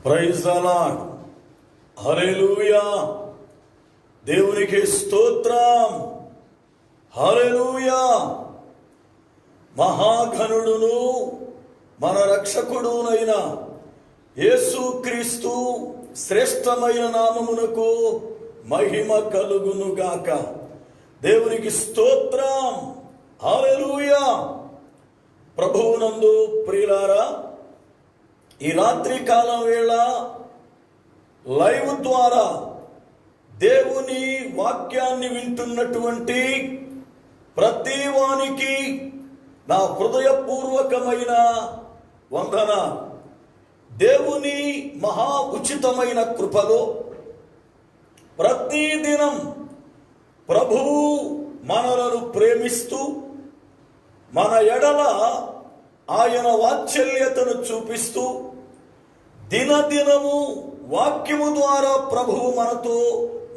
Praise the lord. హల్లెలూయా. దేవునికి స్తోత్రం. హల్లెలూయా. మహాఘనుడును మన రక్షకుడునైన యేసుక్రీస్తు శ్రేష్టమైన నామమునకు మహిమ కలుగును గాక. దేవునికి స్తోత్రం. హల్లెలూయా. ప్రభువునందు ప్రియులారా, ఈ రాత్రి కాలం వేళ లైవ్ ద్వారా దేవుని వాక్యాన్ని వింటున్నటువంటి ప్రతి వానికి నా హృదయపూర్వకమైన వందన. దేవుని మహా ఉచితమైన కృపలో ప్రతిదినం ప్రభువు మనలను ప్రేమిస్తూ మన ఎడల ఆయన వాత్సల్యతను చూపిస్తూ దినదినము వాక్యము ద్వారా ప్రభువు మనతో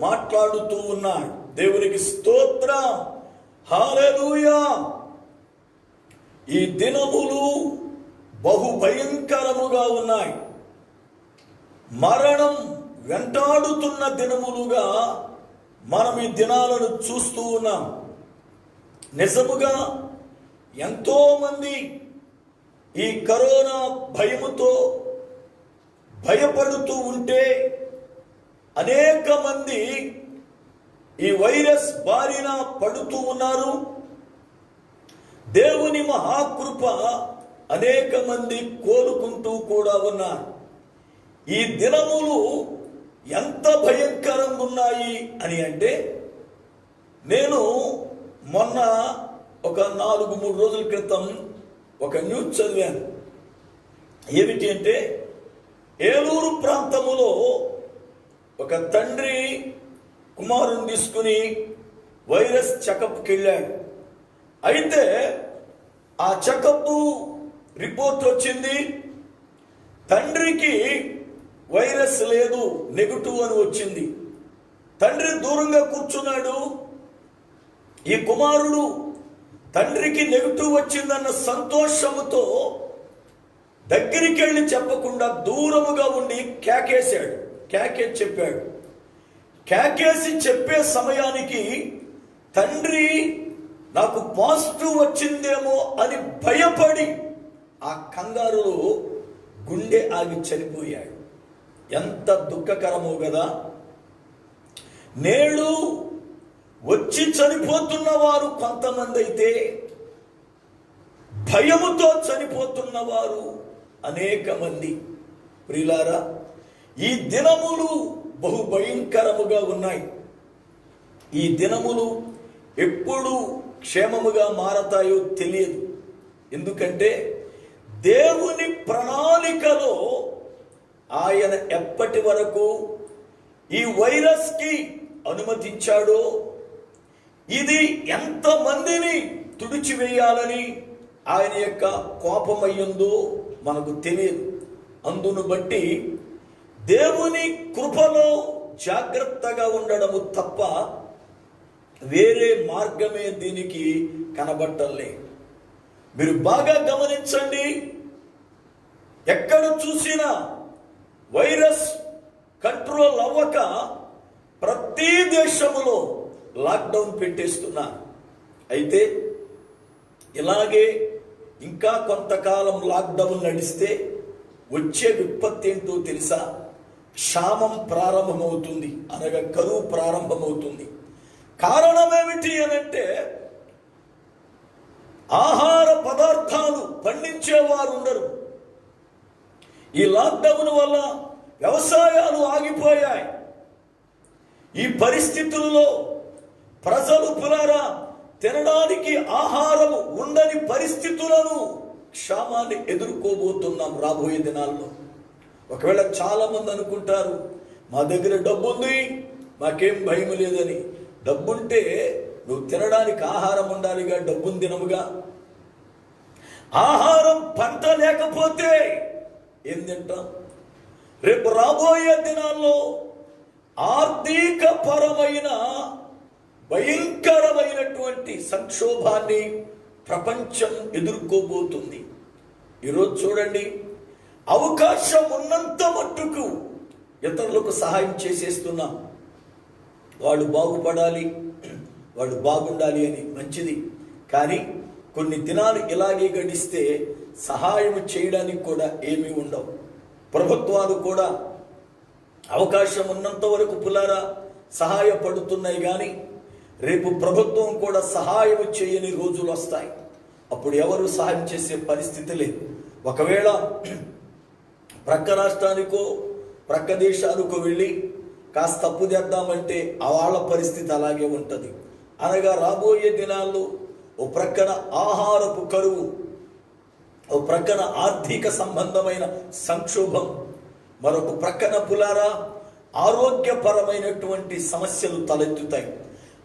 మాట్లాడుతూ ఉన్నాడు. దేవునికి స్తోత్రం. హల్లెలూయా. ఈ దినములు బహు భయంకరముగా ఉన్నాయి. మరణం వెంటాడుతున్న దినములుగా మనం ఈ దినాలను చూస్తూ ఉన్నాం. నిజముగా ఎంతో మంది ఈ కరోనా భయముతో భయపడుతూ ఉంటే అనేక మంది ఈ వైరస్ బారిన పడుతూ ఉన్నారు. దేవుని మహాకృప అనేక మంది కోలుకుంటూ కూడా ఉన్నారు. ఈ దినములు ఎంత భయంకరంగా ఉన్నాయి అని అంటే, నేను మొన్న ఒక 4-3 రోజుల క్రితం ఒక న్యూస్ చదివాను. ఏమిటి అంటే, ఏలూరు ప్రాంతములో ఒక తండ్రి కుమారుని తీసుకుని వైరస్ చెకప్కి వెళ్ళాడు. అయితే ఆ చెకప్ రిపోర్ట్ వచ్చింది, తండ్రికి వైరస్ లేదు, నెగటివ్ అని వచ్చింది. తండ్రి దూరంగా కూర్చున్నాడు. ఈ కుమారుడు తండ్రికి నెగటివ్ వచ్చిందన్న సంతోషముతో దగ్గరికి వెళ్ళి చెప్పకుండా దూరముగా ఉండి కేకేశాడు. కేకేసి చెప్పాడు. కేకేసి చెప్పే సమయానికి తండ్రి నాకు పాజిటివ్ వచ్చిందేమో అని భయపడి ఆ కంగారులో గుండె ఆగి చనిపోయాడు. ఎంత దుఃఖకరమో కదా. నేడు వచ్చి చనిపోతున్న వారు కొంతమంది అయితే, భయముతో చనిపోతున్న వారు అనేక మంది. ప్రియులారా, ఈ దినములు బహు భయంకరముగా ఉన్నాయి. ఈ దినములు ఎప్పుడు క్షేమముగా మారతాయో తెలియదు. ఎందుకంటే దేవుని ప్రణాళికలో ఆయన ఎప్పటి వరకు ఈ వైరస్కి అనుమతించాడో, ఇది ఎంతమందిని తుడిచివేయాలని ఆయన యొక్క కోపమయ్యిందో మనకు తెలియదు. అందును బట్టి దేవుని కృపలో జాగ్రత్తగా ఉండడము తప్ప వేరే మార్గమే దీనికి కనబట్టలే. మీరు బాగా గమనించండి, ఎక్కడ చూసినా వైరస్ కంట్రోల్ అవ్వక ప్రతి దేశములో లాక్డౌన్ పెట్టేస్తున్నారు. అయితే ఇలాగే ఇంకా కొంతకాలం లాక్డౌన్ నడిస్తే వచ్చే విపత్తు ఏంటో తెలుసా? క్షామం ప్రారంభమవుతుంది, అనగా కరువు ప్రారంభమవుతుంది. కారణం ఏమిటి అనంటే, ఆహార పదార్థాలు పండించేవారు ఉండరు. ఈ లాక్డౌన్ వల్ల వ్యవసాయాలు ఆగిపోయాయి. ఈ పరిస్థితులలో ప్రజలు పునరా తినడానికి ఆహారము ఉండని పరిస్థితులను, క్షామాన్ని ఎదుర్కోబోతున్నాం రాబోయే దినాల్లో. ఒకవేళ చాలా మంది అనుకుంటారు, మా దగ్గర డబ్బు ఉంది, మాకేం భయం లేదని. డబ్బుంటే నువ్వు తినడానికి ఆహారం ఉండాలిగా, డబ్బును తినముగా. ఆహారం పంట లేకపోతే ఏం తింటాం? రేపు రాబోయే దినాల్లో ఆర్థిక పరమైన భయంకరమైనటువంటి సంక్షోభాన్ని ప్రపంచం ఎదుర్కోబోతుంది. ఈరోజు చూడండి, అవకాశం ఉన్నంత మట్టుకు ఇతరులకు సహాయం చేసేస్తున్నాం. వాళ్ళు బాగుపడాలి, వాళ్ళు బాగుండాలి అని మంచిది. కానీ కొన్ని దినాలు ఇలాగే గడిస్తే సహాయం చేయడానికి కూడా ఏమీ ఉండవు. ప్రభుత్వాలు కూడా అవకాశం ఉన్నంత వరకు పులారా సహాయపడుతున్నాయి, కానీ రేపు ప్రభుత్వం కూడా సహాయం చేయని రోజులు వస్తాయి. అప్పుడు ఎవరు సహాయం చేసే పరిస్థితి లేదు. ఒకవేళ ప్రక్క రాష్ట్రానికో ప్రక్క దేశానికో వెళ్ళి కాస్త తప్పు చేద్దామంటే వాళ్ళ పరిస్థితి అలాగే ఉంటుంది. అనగా రాబోయే దినాల్లో ఓ ప్రక్కన ఆహారపు కరువు, ఓ ప్రక్కన ఆర్థిక సంబంధమైన సంక్షోభం, మరొక ప్రక్కన పులారా ఆరోగ్యపరమైనటువంటి సమస్యలు తలెత్తుతాయి.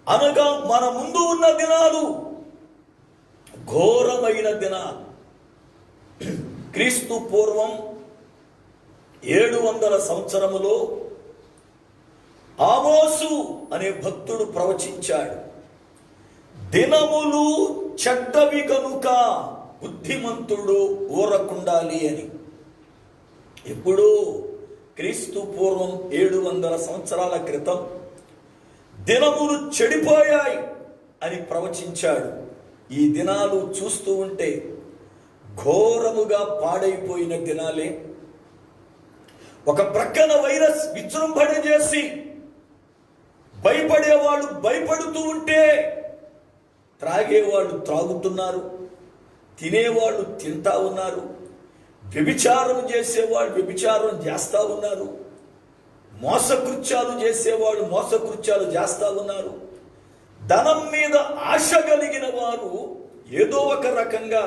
అనగా మన ముందు ఉన్న దినాలు ఘోరమైన దినాలు. క్రీస్తు పూర్వం 700 సంవత్సరములో ఆమోసు అనే భక్తుడు ప్రవచించాడు, దినములు చెడ్డవి కనుక బుద్ధిమంతుడు ఊరకుండాలి అని. ఇప్పుడు క్రీస్తు పూర్వం 700 సంవత్సరాల క్రితం దినములు చెడిపోయాయి అని ప్రవచించాడు. ఈ దినాలు చూస్తూ ఉంటే ఘోరముగా పాడైపోయిన దినాలే. ఒక ప్రక్కన వైరస్ విజృంభణ చేసి భయపడేవాళ్ళు భయపడుతూ ఉంటే, త్రాగేవాళ్ళు త్రాగుతున్నారు, తినేవాళ్ళు తింటా ఉన్నారు, వ్యభిచారం చేసేవాళ్ళు వ్యభిచారం చేస్తూ ఉన్నారు, మోసకృత్యాలు చేసేవాళ్ళు మోసకృత్యాలు చేస్తూ ఉన్నారు. ధనం మీద ఆశ కలిగిన వారు ఏదో ఒక రకంగా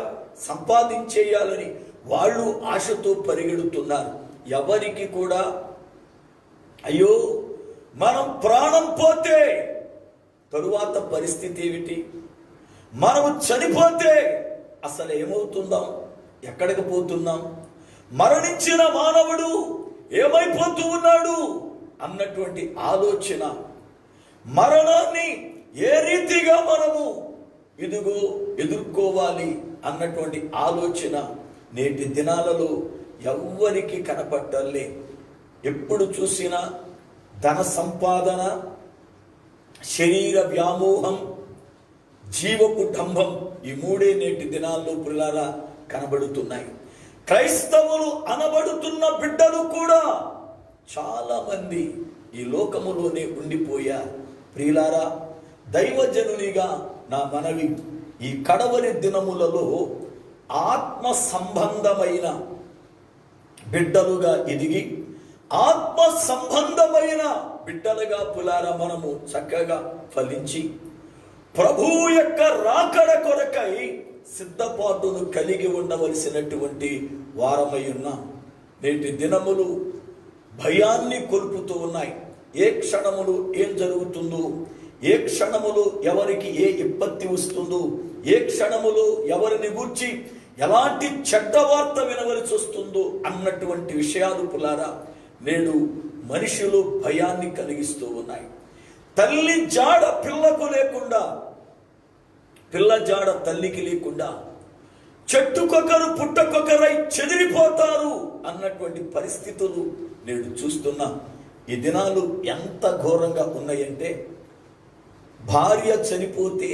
సంపాదించేయాలని వాళ్ళు ఆశతో పరిగెడుతున్నారు. ఎవరికి కూడా అయ్యో మనం ప్రాణం పోతే తరువాత పరిస్థితి ఏమిటి, మనము చనిపోతే అసలు ఏమవుతుందాం, ఎక్కడికి పోతున్నాం, మరణించిన మానవుడు ఏమైపోతూ ఉన్నాడు అన్నటువంటి ఆలోచన, మరణాన్ని ఏ రీతిగా మనము ఎదుర్కోవాలి అన్నటువంటి ఆలోచన నేటి దినాలలో ఎవ్వరికి కనపట్టలే. ఎప్పుడు చూసినా ధన సంపాదన, శరీర వ్యామోహం, జీవపు డంభం, ఈ మూడే నేటి దినాల్లో ప్రియులారా కనబడుతున్నాయి. క్రైస్తవులు అనబడుతున్న బిడ్డలు కూడా చాలా మంది ఈ లోకములోనే ఉండిపోయారు. ప్రియులారా, దైవజనునిగా నా మనవి, ఈ కడవరి దినములలో ఆత్మ సంబంధమైన బిడ్డలుగా ఎదిగి ఆత్మ సంబంధమైన బిడ్డలుగా పులారా మనము చక్కగా ఫలించి ప్రభువు యొక్క రాకడ కొరకై సిద్ధపాటును కలిగి ఉండవలసినటువంటి వారమై ఉన్నాం. నేటి దినములు భయాన్ని కొల్పుతూ ఉన్నాయి. ఏ క్షణములు ఏం జరుగుతుందో, ఏ క్షణములు ఎవరికి ఏ విపత్తి వస్తుందో, ఏ క్షణములు ఎవరిని గూర్చి ఎలాంటి చెడ్డ వార్త వినవలసి వస్తుందో అన్నటువంటి విషయాలు పులారా నేడు మనుషులు భయాన్ని కలిగిస్తూ ఉన్నాయి. తల్లి జాడ పిల్లకు లేకుండా, పిల్ల జాడ తల్లికి లేకుండా, చెట్టుకొకరు పుట్టకొకరై చెదిరిపోతారు అన్నటువంటి పరిస్థితులు నేడు చూస్తున్నాం. ఈ దినాలు ఎంత ఘోరంగా ఉన్నాయంటే, భార్య చనిపోతే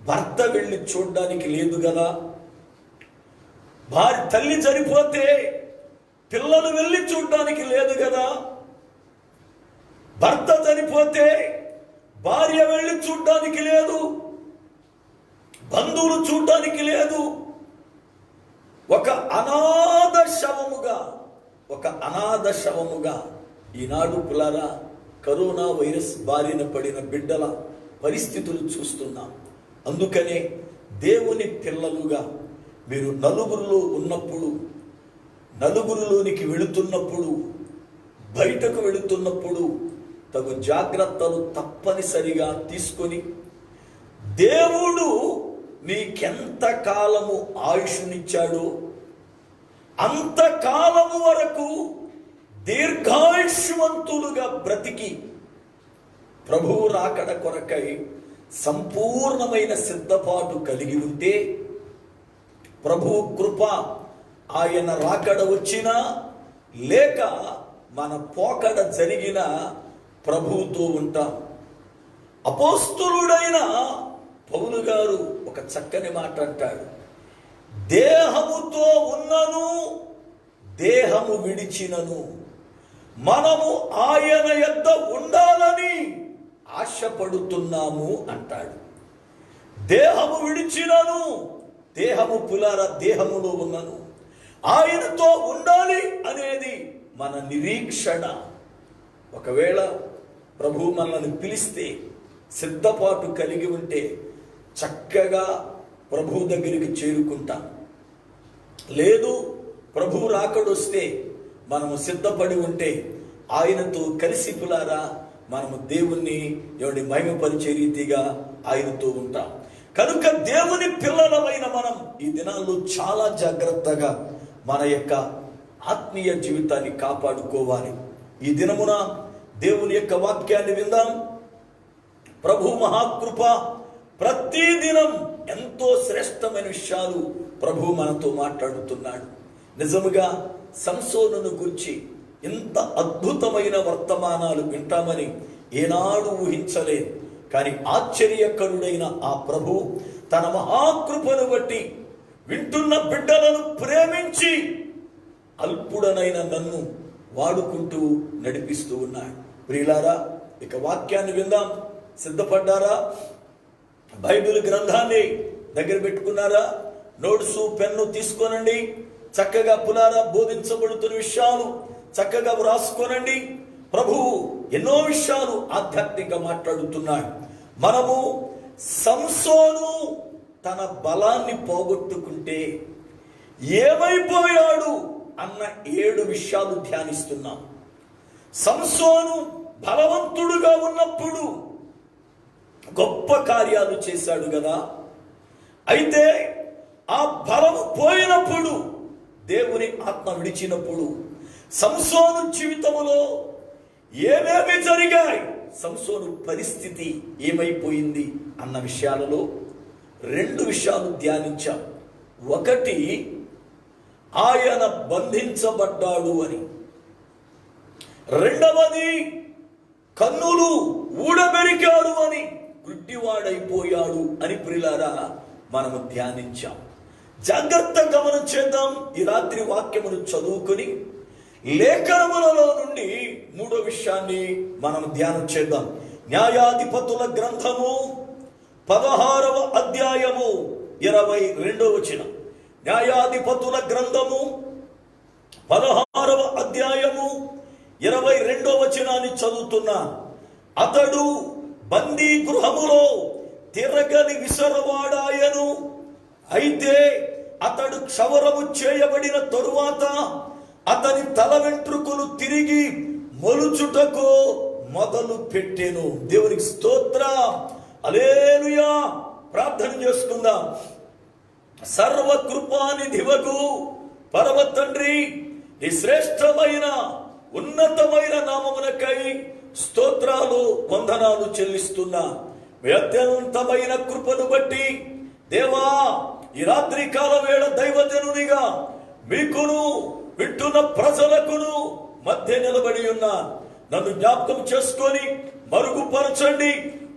భర్త వెళ్ళి చూడడానికి లేదు కదా, తల్లి చనిపోతే పిల్లలు వెళ్ళి చూడడానికి లేదు కదా, భర్త చనిపోతే భార్య వెళ్ళి చూడడానికి లేదు, బంధువులు చూడడానికి లేదు. ఒక అనాథ శవముగా ఈనాడు పులారా కరోనా వైరస్ బారిన పడిన బిడ్డల పరిస్థితులు చూస్తున్నాం. అందుకనే దేవుని పిల్లలుగా మీరు నలుగురిలో ఉన్నప్పుడు, నలుగురిలోనికి వెళుతున్నప్పుడు, బయటకు వెళుతున్నప్పుడు తగు జాగ్రత్తలు తప్పనిసరిగా తీసుకొని, దేవుడు నీకెంత కాలము ఆయుష్నిచ్చాడో అంతకాలము వరకు దీర్ఘాయుష్మంతులుగా బ్రతికి ప్రభువు రాకడ కొరకై సంపూర్ణమైన సిద్ధపాటు కలిగి ఉంటే ప్రభువు కృప ఆయన రాకడ వచ్చినా లేక మన పోకడ జరిగిన ప్రభువుతో ఉంటాం. అపోస్తలుడైన పౌలు గారు ఒక చక్కని మాట అంటాడు, దేహముతో ఉన్నను దేహము విడిచినను మనము ఆయన యొద్ద ఉండాలని ఆశపడుతున్నాము అంటాడు. దేహము విడిచినను, దేహము పులార దేహములో ఉన్నను ఆయనతో ఉండాలి అనేది మన నిరీక్షణ. ఒకవేళ ప్రభు మనల్ని పిలిస్తే సిద్ధపాటు కలిగి ఉంటే చక్కగా ప్రభు దగ్గరికి చేరుకుంటాం. లేదు, ప్రభు రాకడొస్తే మనము సిద్ధపడి ఉంటే ఆయనతో కలిసి పులారా మనము దేవుణ్ణి మహిమపరిచే రీతిగా ఆయనతో ఉంటాం. కనుక దేవుని పిల్లలమైన మనం ఈ దినాల్లో చాలా జాగ్రత్తగా మన యొక్క ఆత్మీయ జీవితాన్ని కాపాడుకోవాలి. ఈ దినమున దేవుని యొక్క వాక్యాన్ని విందాం. ప్రభు మహాకృప, ప్రతి దినం ఎంతో శ్రేష్టమైన విషయాలు ప్రభు మనతో మాట్లాడుతున్నాడు. నిజముగా సంసోనును గురించి ఇంత అద్భుతమైన వర్తమానాలు వింటామని ఏనాడు ఊహించలేదు. కానీ ఆశ్చర్యకరుడైన ఆ ప్రభు తన మహాకృపను బట్టి వింటున్న బిడ్డలను ప్రేమించి అల్పుడనైన నన్ను వాడుకుంటూ నడిపిస్తూ ఉన్నాడు. ప్రియులారా, ఇక వాక్యాన్ని విందాం. సిద్ధపడ్డారా? బైబిల్ గ్రంథాన్ని దగ్గర పెట్టుకున్నారా? నోట్స్ పెన్ను తీసుకోనండి. చక్కగా పులారా బోధించబడుతున్న విషయాలు చక్కగా వ్రాసుకోనండి. ప్రభువు ఎన్నో విషయాలు ఆధ్యాత్మికంగా మాట్లాడుతున్నాడు. మనము సంసోను తన బలాన్ని పోగొట్టుకుంటే ఏమైపోయాడు అన్న 7 విషయాలు ధ్యానిస్తున్నాం. సంసోను బలవంతుడుగా ఉన్నప్పుడు గొప్ప కార్యాలు చేశాడు కదా. అయితే ఆ బలము పోయినప్పుడు, దేవుని ఆత్మ విడిచినప్పుడు సంసోను జీవితంలో ఏమేమి జరిగాయి, సంసోను పరిస్థితి ఏమైపోయింది అన్న విషయాలలో 2 విషయాలు ధ్యానించాం. ఒకటి, ఆయన బంధించబడ్డాడు అని. రెండవది, కన్నులు ఊడబెరికాడు అని, గుడ్డివాడైపోయాడు అని ప్రియులారా మనము ధ్యానించాం. జాగ్రత్త గమనం చేద్దాం. ఈ రాత్రి వాక్యమును చదువుకుని లేఖనములలో నుండి 3వ విషయాన్ని మనం ధ్యానం చేద్దాం. న్యాయాధిపతుల గ్రంథము 16వ అధ్యాయము 22వ వచనం. న్యాయాధిపతుల గ్రంథము 16వ అధ్యాయము 22వ వచనాన్ని చదువుతున్నా. అతడు బందీ గృహములో తిరగని విసరవాడాయను. అయితే అతడు క్షవరము చేయబడిన తరువాత అతని తల వెంట్రుకలు తిరిగి మొలుచుటకు మొదలు పెట్టెను. దేవునికి స్తోత్రం, హల్లెలూయా. ప్రార్థన చేసుకుందాం. సర్వకృపానిధివగు పరమ తండ్రి, నీ శ్రేష్టమైన ఉన్నతమైన నామమునకై స్తోత్రాలు వందనాలు చెల్లిస్తున్నా. మీ అత్యంతమైన కృపను బట్టి దేవా, ఈ రాత్రి కాల వేళ దైవజనునిగా మీకును వింటున్న ప్రజలకును మధ్య నిలబడి ఉన్నా. నన్ను జ్ఞాపకం చేసుకొని మరుగుపరచండి.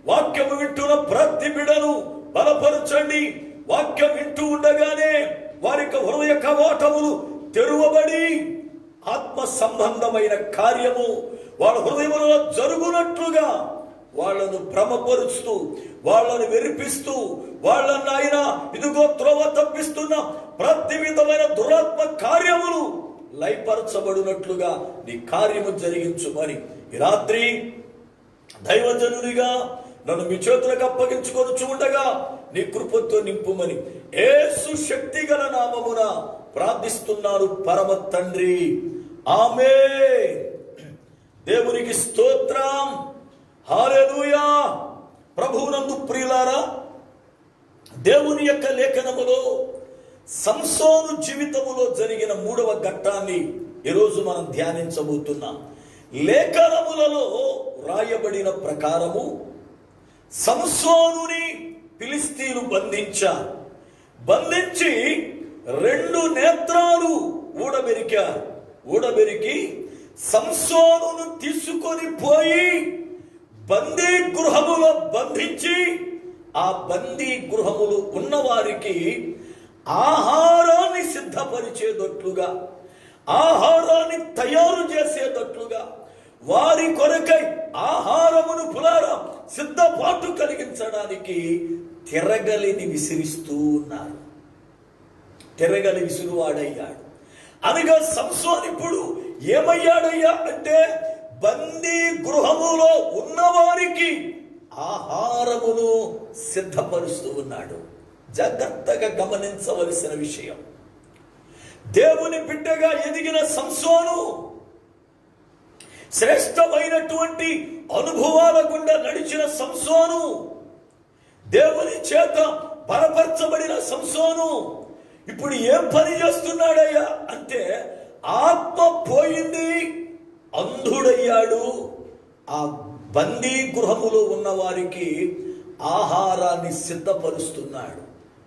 వాక్యము వింటున్న ప్రతి బిడను బలపరచండి. వాక్యం వింటూ ఉండగానే వారికి హృదయ కవాటములు తెరువబడి ఆత్మ సంబంధమైన కార్యము వాళ్ళ హృదయములో జరుగునట్లుగా వాళ్ళను భ్రమపరుస్తూ, వాళ్ళను వెరిపిస్తూ, వాళ్ళను ఆయన ఇదిగో త్రోవ తప్పిస్తున్న ప్రతి విధమైన దురాత్మ కార్యములు లయపరచబడినట్లుగా నీ కార్యము జరిగించుమని ఈ రాత్రి దైవజనునిగా నన్ను మీ చేతులకు అప్పగించుకొని చూడగా నీ కృపతో నింపుమని యేసు శక్తి గల నామమున ప్రార్థిస్తున్నాను పరమ తండ్రి, ఆమేన్. దేవునికి స్తోత్రం, హల్లెలూయా. ప్రభువునందు ప్రియులారా, దేవుని యొక్క లేఖనములో సంసోను జీవితములో జరిగిన 3వ ఘట్టాన్ని ఈరోజు మనం ధ్యానించబోతున్నాం. లేఖనములలో రాయబడిన ప్రకారము సంసోనుని ఫిలిస్తీన్లు బంధించి 2 నేత్రాలు ఊడబెరికి సంసోనును తీసుకొని పోయి బందీ గృహములో బంధించి ఆ బందీ గృహములు ఉన్నవారికి ఆహారాన్ని సిద్ధపరిచేటట్లుగా, ఆహారాన్ని తయారు చేసేటట్లుగా, వారి కొరకై ఆహారమును పులారా సిద్ధపాటు కలిగించడానికి తిరగలిని విసిరిస్తూ ఉన్నారు. తిరగలి విసురువాడయ్యాడు. అనగా సంసోను ఇప్పుడు ఏమయ్యాడయ్యా అంటే బందీ గృహములో ఉన్నవారికి ఆహారమును సిద్ధపరుస్తూ ఉన్నాడు. జాగ్రత్తగా గమనించవలసిన విషయం, దేవుని బిడ్డగా ఎదిగిన సంసోను శ్రేష్టమైనటువంటి అనుభవాల గుండా నడిచిన సంసోను, దేవుని చేత బలపరచబడిన సంసోను ఇప్పుడు ఏం పని చేస్తున్నాడయ్యా అంటే ఆత్మ పోయింది, అంధుడయ్యాడు. ఆ బందీ గృహములో ఉన్న వారికి ఆహారాన్ని సిద్ధపరుస్తున్నాడు.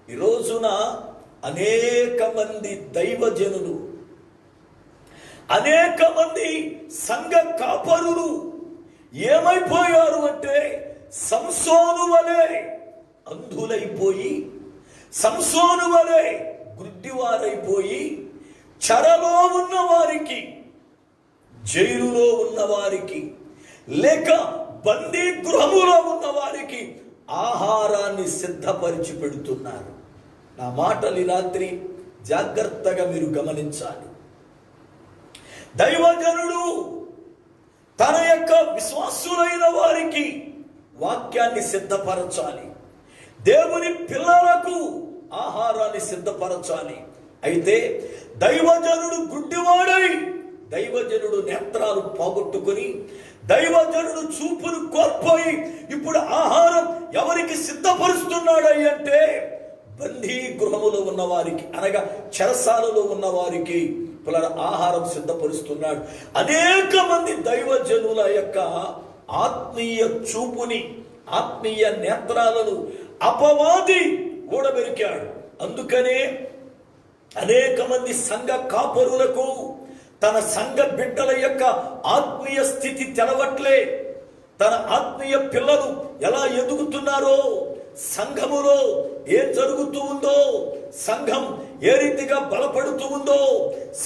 ఈ రోజున అనేక మంది దైవజనులు, అనేక మంది సంఘ కాపరులు ఏమైపోయారు అంటే సంసోను వలె అంధులైపోయి, సంసోను వలె గుడ్డివారైపోయి, చెరలో ఉన్న వారికి, జైలులో ఉన్న వారికి, లేక బందీ గృహములో ఉన్న వారికి ఆహారాన్ని సిద్ధపరిచి పెడుతున్నారు. నా మాటలు రాత్రి జాగ్రత్తగా మీరు గమనించాలి. దైవజనుడు తన యొక్క విశ్వాసులైన వారికి వాక్యాన్ని సిద్ధపరచాలి, దేవుని పిల్లలకు ఆహారాన్ని సిద్ధపరచాలి. అయితే దైవజనుడు గుడ్డివాడై, దైవజనుడు నేత్రాలు పోగొట్టుకుని, దైవజనుడు చూపును కోల్పోయి ఇప్పుడు ఆహారం ఎవరికి సిద్ధపరుస్తున్నాడై అంటే బందీ గృహములో ఉన్న వారికి, అనగా చెరసాలలో ఉన్న వారికి ఆహారం సిద్ధపరుస్తున్నాడు. అనేక మంది దైవజనుల యొక్క ఆత్మీయ చూపుని, ఆత్మీయ నేత్రాలను అపవాది ఊడబెరికాడు. అందుకనే అనేక మంది సంఘ కాపరులకు తన సంఘ బిడ్డల యొక్క ఆత్మీయ స్థితి తెలవట్లే. తన ఆత్మీయ పిల్లలు ఎలా ఎదుగుతున్నారో, సంఘములో ఏం జరుగుతూ ఉందో, సంఘం ఏ రీతిగా బలపడుతూ ఉందో,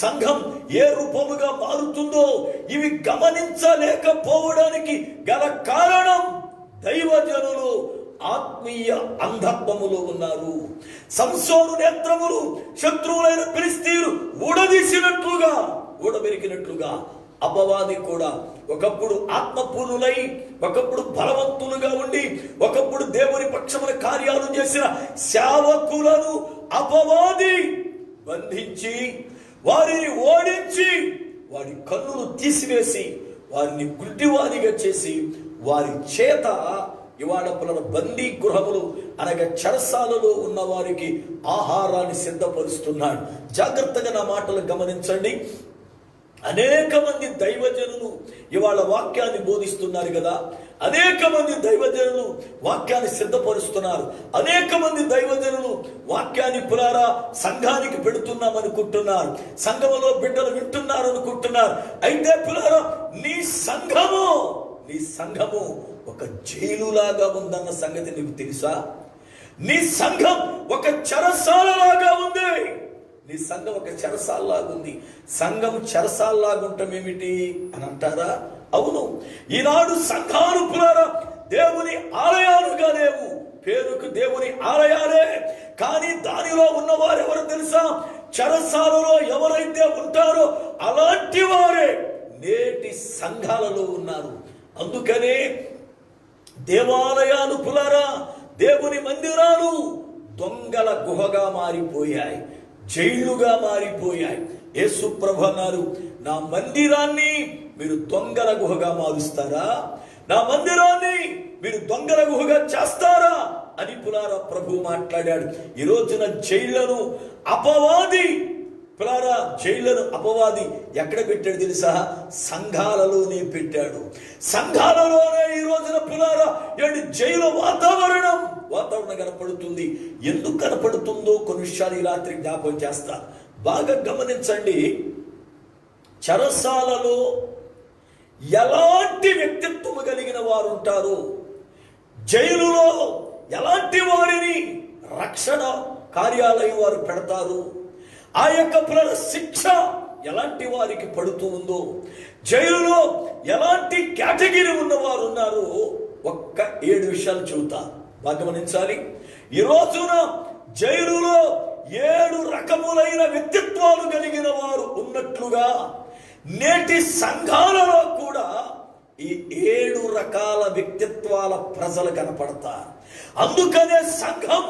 సంఘం ఏ రూపముగా మారుతుందో ఇవి గమనించలేకపోవడానికి గల కారణం దైవజనులు ఆత్మీయ అంధత్వములో ఉన్నారు. సంసోను నేత్రములు శత్రువులైన ఫిలిష్తీయులు ఊడబెరికినట్లుగా అపవాది కూడా ఒకప్పుడు ఆత్మపూర్ణులై, ఒకప్పుడు బలవంతులుగా ఉండి, ఒకప్పుడు దేవుని పక్షమున కార్యాలు చేసిన సేవకులను అపవాది బంధించి, వారిని ఓడించి, వారి కన్నులు తీసివేసి, వారిని గుడ్డివాదిగా చేసి, వారి చేత ఇవాళ బందీ గృహములు అనగా చెరసాలలో ఉన్న వారికి ఆహారాన్ని సిద్ధపరుస్తున్నాడు. జాగ్రత్తగా నా మాటలు గమనించండి. అనేక మంది దైవజనులు ఇవాళ వాక్యాన్ని బోధిస్తున్నారు కదా, అనేక మంది దైవజనులు వాక్యాన్ని సిద్ధపరుస్తున్నారు. అనేక మంది దైవజనులు వాక్యాన్ని పురారా సంఘానికి పెడుతున్నాం అనుకుంటున్నారు, సంఘములో బిడ్డలు వింటున్నారు అనుకుంటున్నారు. అయితే పురారా నీ సంఘము ఒక జైలులాగా ఉందన్న సంగతి నీకు తెలుసా? నీ సంఘం ఒక చెరసాలలాగా ఉంది. నీ సంఘం ఒక చెరసాలలాగా ఉంది. సంఘం చెరసాలలాగా ఉండటం ఏమిటి అని అంటారా? అవును, ఈనాడు సంఘాలు పురారా దేవుని ఆలయాలుగా లేవు. పేరుకు దేవుని ఆలయాలే, కానీ దానిలో ఉన్నవారు ఎవరు తెలుసా? చెరసాలలో ఎవరైతే ఉంటారో అలాంటి వారే నేటి సంఘాలలో ఉన్నారు. అందుకనే దేవాలయాలు పులారా, దేవుని మందిరాలు దొంగల గుహగా మారిపోయాయి, జైళ్లుగా మారిపోయాయి. యేసు ప్రభు అన్నారు, నా మందిరాన్ని మీరు దొంగల గుహగా మారుస్తారా? నా మందిరాన్ని మీరు దొంగల గుహగా చేస్తారా అని పులారా ప్రభు మాట్లాడాడు. ఈ రోజున జైళ్లను అపవాది పిల్లారా, జైళ్లను అపవాది ఎక్కడ పెట్టాడు తెలుసా? సంఘాలలోనే పెట్టాడు. సంఘాలలోనే ఈ రోజున పిల్లారా జైలు వాతావరణం కనపడుతుంది. ఎందుకు కనపడుతుందో కొన్ని విషయాలు ఈ రాత్రి జ్ఞాపకం చేస్తా. బాగా గమనించండి. చెరసాలలో ఎలాంటి వ్యక్తిత్వం కలిగిన వారు ఉంటారు, జైలులో ఎలాంటి వారిని రక్షణ కార్యాలయం వారు పెడతారు, ఆ యొక్క శిక్ష ఎలాంటి వారికి పడుతూ ఉందో, జైలులో ఎలాంటి కేటగిరీ ఉన్నవారు ఉన్నారు, ఒక్క 7 విషయాలు చెబుతా. బాగా గమనించాలి. ఈ రోజున జైలులో 7 రకములైన వ్యక్తిత్వాలు కలిగిన వారు ఉన్నట్లుగా నేటి సంఘాలలో కూడా ఈ 7 రకాల వ్యక్తిత్వాల ప్రజలు కనపడతారు. అందుకనే సంఘం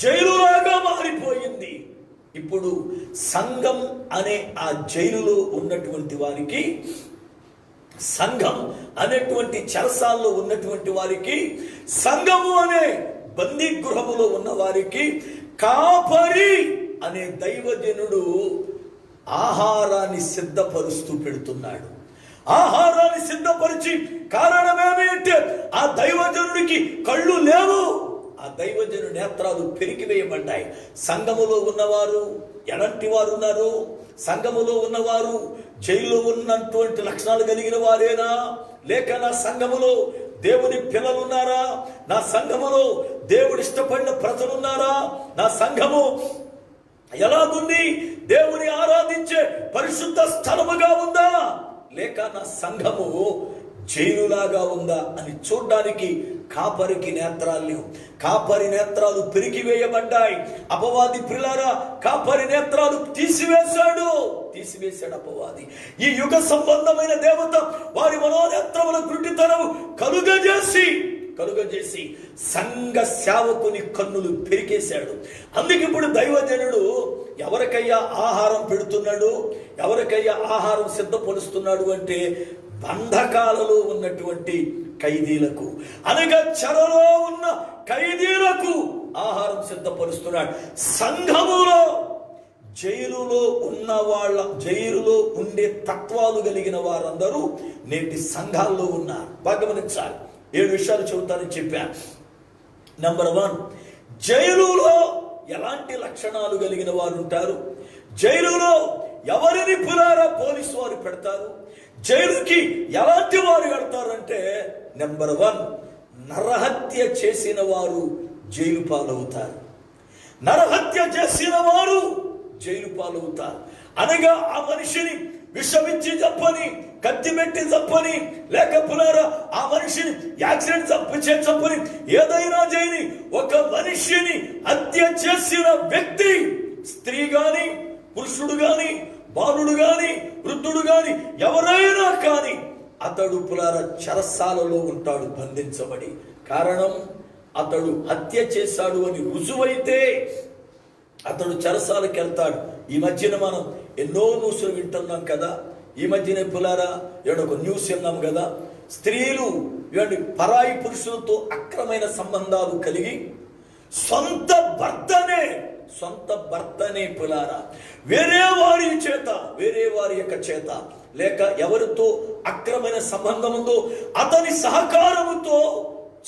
జైలులాగా మారిపోయింది. ఇప్పుడు సంఘం అనే ఆ జైలులో ఉన్నటువంటి వారికి, సంఘం అనేటువంటి చెరసాల్లో ఉన్నటువంటి వారికి, సంఘము అనే బందీ గృహములో ఉన్న వారికి కాపరి అనే దైవజనుడు ఆహారాన్ని సిద్ధపరుస్తూ పెడుతున్నాడు. ఆహారాన్ని సిద్ధపరిచి, కారణమేమి అంటే ఆ దైవజనుడికి కళ్ళు లేవు, ఆ దైవజను నేత్రాలు పెరికివేయబడ్డాయి. సంఘములో ఉన్నవారు ఎలాంటి వారు ఉన్నారు? సంఘములో ఉన్నవారు జైల్లో ఉన్నటువంటి లక్షణాలు కలిగిన వారేనా? లేక నా సంఘములో దేవుని పిల్లలు ఉన్నారా? నా సంఘములో దేవుడు ఇష్టపడిన ప్రజలున్నారా? నా సంఘము ఎలాగుంది? దేవుని ఆరాధించే పరిశుద్ధ స్థలముగా ఉందా, లేక నా సంఘము జైలులాగా ఉందా అని చూడ్డానికి కాపరికి నేత్రాలు లేవు. కాపరి నేత్రాలు పెరిగివేయబడ్డాయి. అపవాది ప్రియులారా కాపరి నేత్రాలు తీసివేశాడు అపవాది. ఈ యుగ సంబంధమైన దేవత వారి మనోనేత్రముల గుడ్డితనము కలుగజేసి సంఘ సేవకుని కన్నులు పెరికేశాడు. అందుకు ఇప్పుడు దైవజనుడు ఎవరికయ్యా ఆహారం పెడుతున్నాడు, ఎవరికయ్యా ఆహారం సిద్ధపరుస్తున్నాడు అంటే బంధకాలలో ఉన్నటువంటి ఖైదీలకు, అనగా చెరలో ఉన్న ఖైదీలకు ఆహారం సిద్ధపరుస్తున్నాడు. సంఘములో జైలులో ఉన్న వాళ్ళ, జైలులో ఉండే తత్వాలు కలిగిన వారందరూ నేటి సంఘాల్లో ఉన్నారు. బాగా గమనించాలి. 7 విషయాలు చెబుతానని చెప్పాను. నంబర్ 1, జైలులో ఎలాంటి లక్షణాలు కలిగిన వారు ఉంటారు, జైలులో ఎవరిని పులారా పోలీసు వారు పెడతారు, జైలుకి ఎలాంటి వారు పెడతారంటే నంబర్ 1, నరహత్య చేసిన వారు జైలు పాలవుతారు. నరహత్య చేసిన వారు జైలు పాలవుతారు. అనగా ఆ మనిషిని విషమిచ్చి చంపని, కత్తి పెట్టి చంపని, లేకపోతే ఆ మనిషిని యాక్సిడెంట్ చంపని, ఏదైనా చేయని ఒక మనిషిని హత్య చేసిన వ్యక్తి, స్త్రీ గాని పురుషుడు గాని బాలుడు గాని వృద్ధుడు గాని ఎవరైనా కానీ అతడు పులార చెరసాలలో ఉంటాడు బంధించబడి. కారణం అతడు హత్య చేశాడు అని రుజువైతే అతడు చెరసాలకు వెళ్తాడు. ఈ మధ్యన మనం ఎన్నో న్యూస్లు వింటున్నాం కదా. ఈ మధ్యన పులారా ఒక న్యూస్ విన్నాం కదా, స్త్రీలు పరాయి పురుషులతో అక్రమైన సంబంధాలు కలిగి సొంత భర్తనే పులారా వేరే వారి యొక్క చేత లేక ఎవరితో అక్రమైన సంబంధం ఉందో అతని సహకారముతో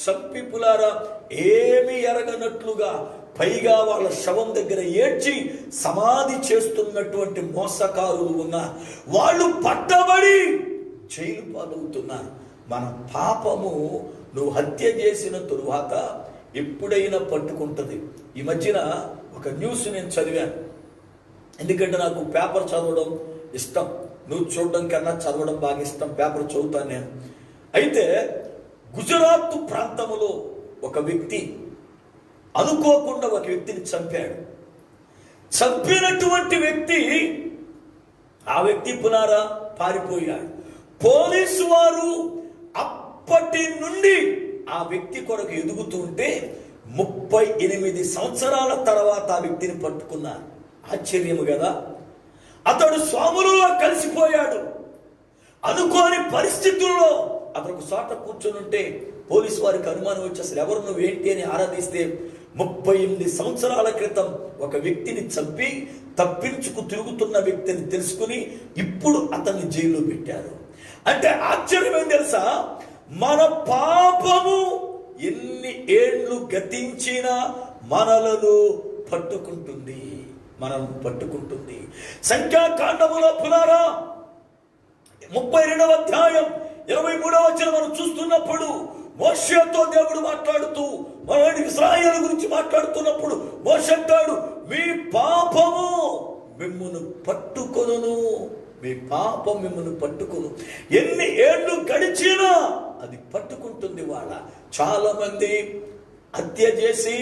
చంపి పులారా ఏమి ఎరగనట్లుగా, పైగా వాళ్ళ శవం దగ్గర ఏడ్చి సమాధి చేస్తున్నటువంటి మోసకారులు ఉన్నారు. వాళ్ళు పట్టబడి జైలు పాలవుతున్నారు. మన పాపము నువ్వు హత్య చేసిన తరువాత ఎప్పుడైనా పట్టుకుంటుంది. ఈ మధ్యన ఒక న్యూస్ నేను చదివాను. ఎందుకంటే నాకు పేపర్ చదవడం ఇష్టం, నువ్వు చూడడం కన్నా చదవడం బాగా ఇష్టం. పేపర్ చదువుతాను నేను. అయితే గుజరాత్ ప్రాంతంలో ఒక వ్యక్తి అనుకోకుండా ఒక వ్యక్తిని చంపాడు. చంపినటువంటి వ్యక్తి ఆ వ్యక్తి పునారా పారిపోయాడు. పోలీసు వారు అప్పటి నుండి ఆ వ్యక్తి కొరకు ఎదుగుతుంటే 38 సంవత్సరాల తర్వాత ఆ వ్యక్తిని పట్టుకున్నారు. ఆశ్చర్యము కదా. అతడు స్వాములలో కలిసిపోయాడు. అనుకోని పరిస్థితుల్లో అతను ఒక చోట కూర్చొని ఉంటే పోలీసు వారికి అనుమానం వచ్చి అసలు ఎవరు నువ్వేంటి అని ఆరాధిస్తే 38 సంవత్సరాల క్రితం ఒక వ్యక్తిని చంపి తప్పించుకు తిరుగుతున్న వ్యక్తిని తెలుసుకుని ఇప్పుడు అతన్ని జైల్లో పెట్టారు. అంటే ఆశ్చర్యం ఏం తెలుసా, మన పాపము ఎన్ని ఏళ్ళు గతించినా మనలను పట్టుకుంటుంది, మనం పట్టుకుంటుంది. సంఖ్యాకాండములో పునారా 32వ అధ్యాయం 23వ వచనం మనం చూస్తున్నప్పుడు మోషేతో దేవుడు మాట్లాడుతూ మన ఇశ్రాయేలు గురించి మాట్లాడుతున్నప్పుడు మోషే అంటాడు, మీ పాపము మిమ్మును పట్టుకొనును, మీ పాపం మిమ్మల్ని పట్టుకొను. ఎన్ని ఏళ్ళు గడిచినా అది పట్టుకుంటుంది. వాళ్ళ చాలా మంది హత్య చేసి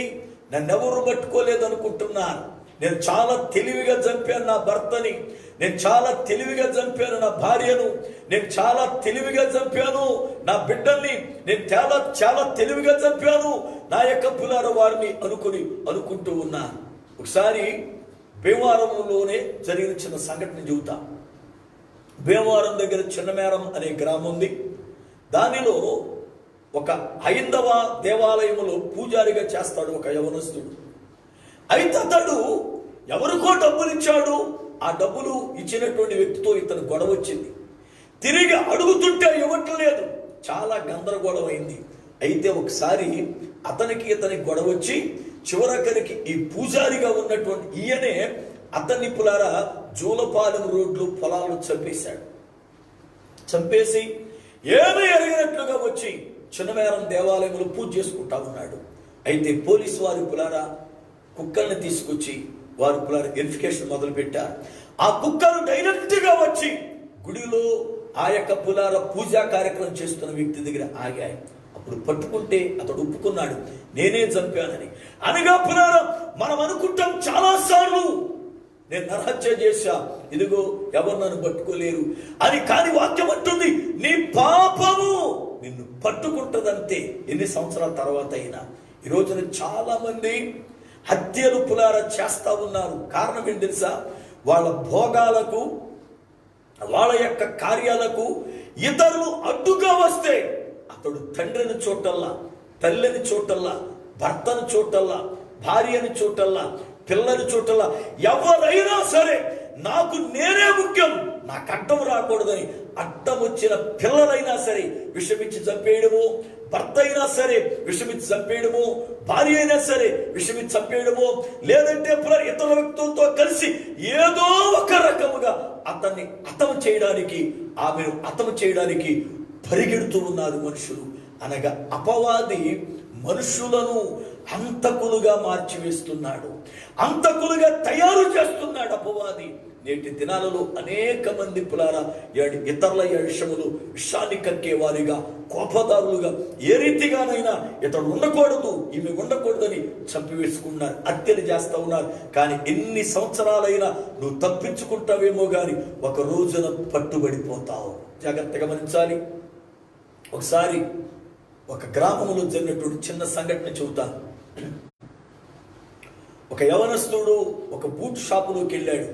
నన్నెవరు పట్టుకోలేదు అనుకుంటున్నారు. నేను చాలా తెలివిగా చంపాను నా భర్తని, నేను చాలా తెలివిగా చంపాను నా భార్యను, నేను చాలా తెలివిగా చంపాను నా బిడ్డల్ని, నేను చాలా తెలివిగా చంపాను నా యొక్క పులార వారిని అనుకుంటూ ఉన్నాను. ఒకసారి భీమవరంలోనే జరిగిన చిన్న సంఘటన చెబుతా. భీమవరం దగ్గర చిన్నమేరం అనే గ్రామం ఉంది. దానిలో ఒక హైందవ దేవాలయములో పూజారిగా చేస్తాడు ఒక యవనస్తుడు. అయితే అతడు ఎవరికో డబ్బులు ఇచ్చాడు. ఆ డబ్బులు ఇచ్చినటువంటి వ్యక్తితో ఇతను గొడవ వచ్చింది. తిరిగి అడుగుతుంటే ఇవ్వట్లేదు. చాలా గందరగోళం అయింది. అయితే ఒకసారి ఇతనికి గొడవ వచ్చి చివరకరికి ఈ పూజారిగా ఉన్నటువంటి ఈయనే అతన్ని పులారా జూలపాలెం రోడ్లు పొలాలను చంపేశాడు. చంపేసి ఏమీ ఎరగినట్లుగా వచ్చి చిన్నమేరం దేవాలయంలో పూజ చేసుకుంటా ఉన్నాడు. అయితే పోలీసు వారి పులారా కుక్కల్ని తీసుకొచ్చి వారు పులారా వెరిఫికేషన్ మొదలు పెట్టారు. ఆ కుక్కలు డైరెక్ట్గా వచ్చి గుడిలో ఆ యొక్క పులారా పూజా కార్యక్రమం చేస్తున్న వ్యక్తి దగ్గర ఆగాయి. అప్పుడు పట్టుకుంటే అతడు ఒప్పుకున్నాడు, నేనే చంపానని. అనగా పులారా మనం అనుకుంటాం చాలాసార్లు నేను నరహత్య చేశా, ఇదిగో ఎవరు నన్ను పట్టుకోలేరు అని. కానీ వాక్యం అంటుంది, నీ పాపము నిన్ను పట్టుకుంటుందంతే, ఎన్ని సంవత్సరాల తర్వాత అయినా. ఈ రోజున చాలా మంది హత్యలు పులారా చేస్తా ఉన్నారు. కారణం ఏంటి తెలుసా, వాళ్ళ భోగాలకు వాళ్ళ యొక్క కార్యాలకు ఇతరులు అడ్డుగా వస్తే అతడు తండ్రిని చూడటల్లా, తల్లిని చూడటల్లా, భర్తను చూడటల్లా, భార్యని చూడటల్లా, పిల్లని చూడటల్లా, ఎవరైనా సరే నాకు నేనే ముఖ్యం, నాకు అడ్డం రాకూడదని అడ్డం వచ్చిన పిల్లలైనా సరే విషమిచ్చి చంపేయడము, భర్త అయినా సరే విషమిచ్చి చంపేయడము, భార్య అయినా సరే విషమిచ్చి చంపేయడము, లేదంటే ఇతర వ్యక్తులతో కలిసి ఏదో ఒక రకముగా అతన్ని హతం చేయడానికి, ఆమెను హతం చేయడానికి పరిగెడుతూ ఉన్నారు మనుషులు. అనగా అపవాది మనుషులను హంతకులుగా మార్చివేస్తున్నాడు, హంతకులుగా తయారు చేస్తున్నాడు అపవాది. నేటి దినాలలో అనేక మంది పులారా ఇతరుల విషాన్ని కక్కేవారిగా, కోపదారులుగా, ఏ రీతిగానైనా ఇతడు ఉండకూడదు, ఈమె ఉండకూడదని చంపివేసుకున్నారు, హత్యలు చేస్తూ ఉన్నారు. కానీ ఎన్ని సంవత్సరాలైనా నువ్వు తప్పించుకుంటావేమో కానీ ఒక రోజున పట్టుబడిపోతావు. జాగ్రత్తగా గమనించాలి. ఒకసారి ఒక గ్రామంలో జరిగినటువంటి చిన్న సంఘటన చెబుతాను. ఒక యవనస్తుడు ఒక బూట్ షాపులోకి వెళ్ళాడు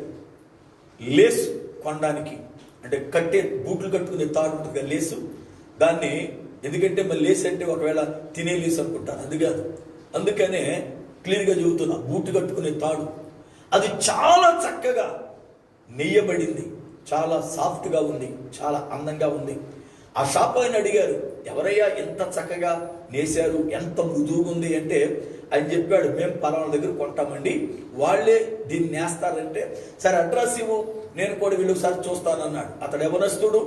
లేసు కొనడానికి. అంటే బూట్లు కట్టుకునే తాడు ఉంటుంది కదా లేసు, దాన్ని ఎందుకంటే మరి లేసు అంటే ఒకవేళ తినే లేసు అనుకుంటాను, అందుకాదు. అందుకనే క్లియర్గా చెబుతున్నా, బూట్ కట్టుకునే తాడు అది చాలా చక్కగా నెయ్యబడింది, చాలా సాఫ్ట్గా ఉంది, చాలా అందంగా ఉంది. ఆ షాప్ ఆయన అడిగారు, ఎవరయ్యా ఎంత చక్కగా నేశారు, ఎంత మృదువుగా ఉంది అంటే ఆయన చెప్పాడు, మేము పలానా దగ్గర కొంటామండి, వాళ్ళే దీన్ని నేస్తారంటే. సరే అడ్రస్ ఇవ్వు, నేను కూడా వీళ్ళు ఒకసారి చూస్తానన్నాడు. అతడు యవనస్తుడు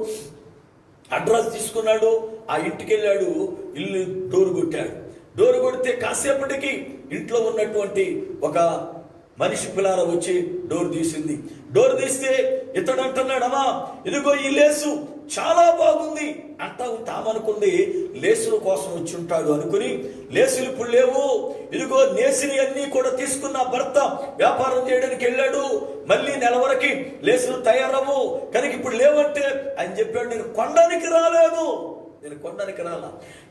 అడ్రస్ తీసుకున్నాడు, ఆ ఇంటికి వెళ్ళాడు, ఇల్లు డోరు కొట్టాడు. డోరు కొడితే కాసేపటికి ఇంట్లో ఉన్నటువంటి ఒక మనిషి పిల్లార వచ్చి డోర్ తీసింది. డోర్ తీస్తే ఇతడు అంటున్నాడు, అమ్మా ఇదిగో ఈ లేసు చాలా బాగుంది అంటా ఉంటామనుకుంది. లేసుల కోసం వచ్చి ఉంటాడు అనుకుని, లేసులు ఇప్పుడు లేవు, ఇదిగో నేసిని అన్ని కూడా తీసుకున్న భర్త వ్యాపారం చేయడానికి వెళ్ళాడు, మళ్ళీ నెల వరకు లేసులు తయారవు కనుక ఇప్పుడు లేవంటే ఆయన చెప్పాడు, నేను కొనడానికి రాలేదు, నేను కొనడానికి రాలా,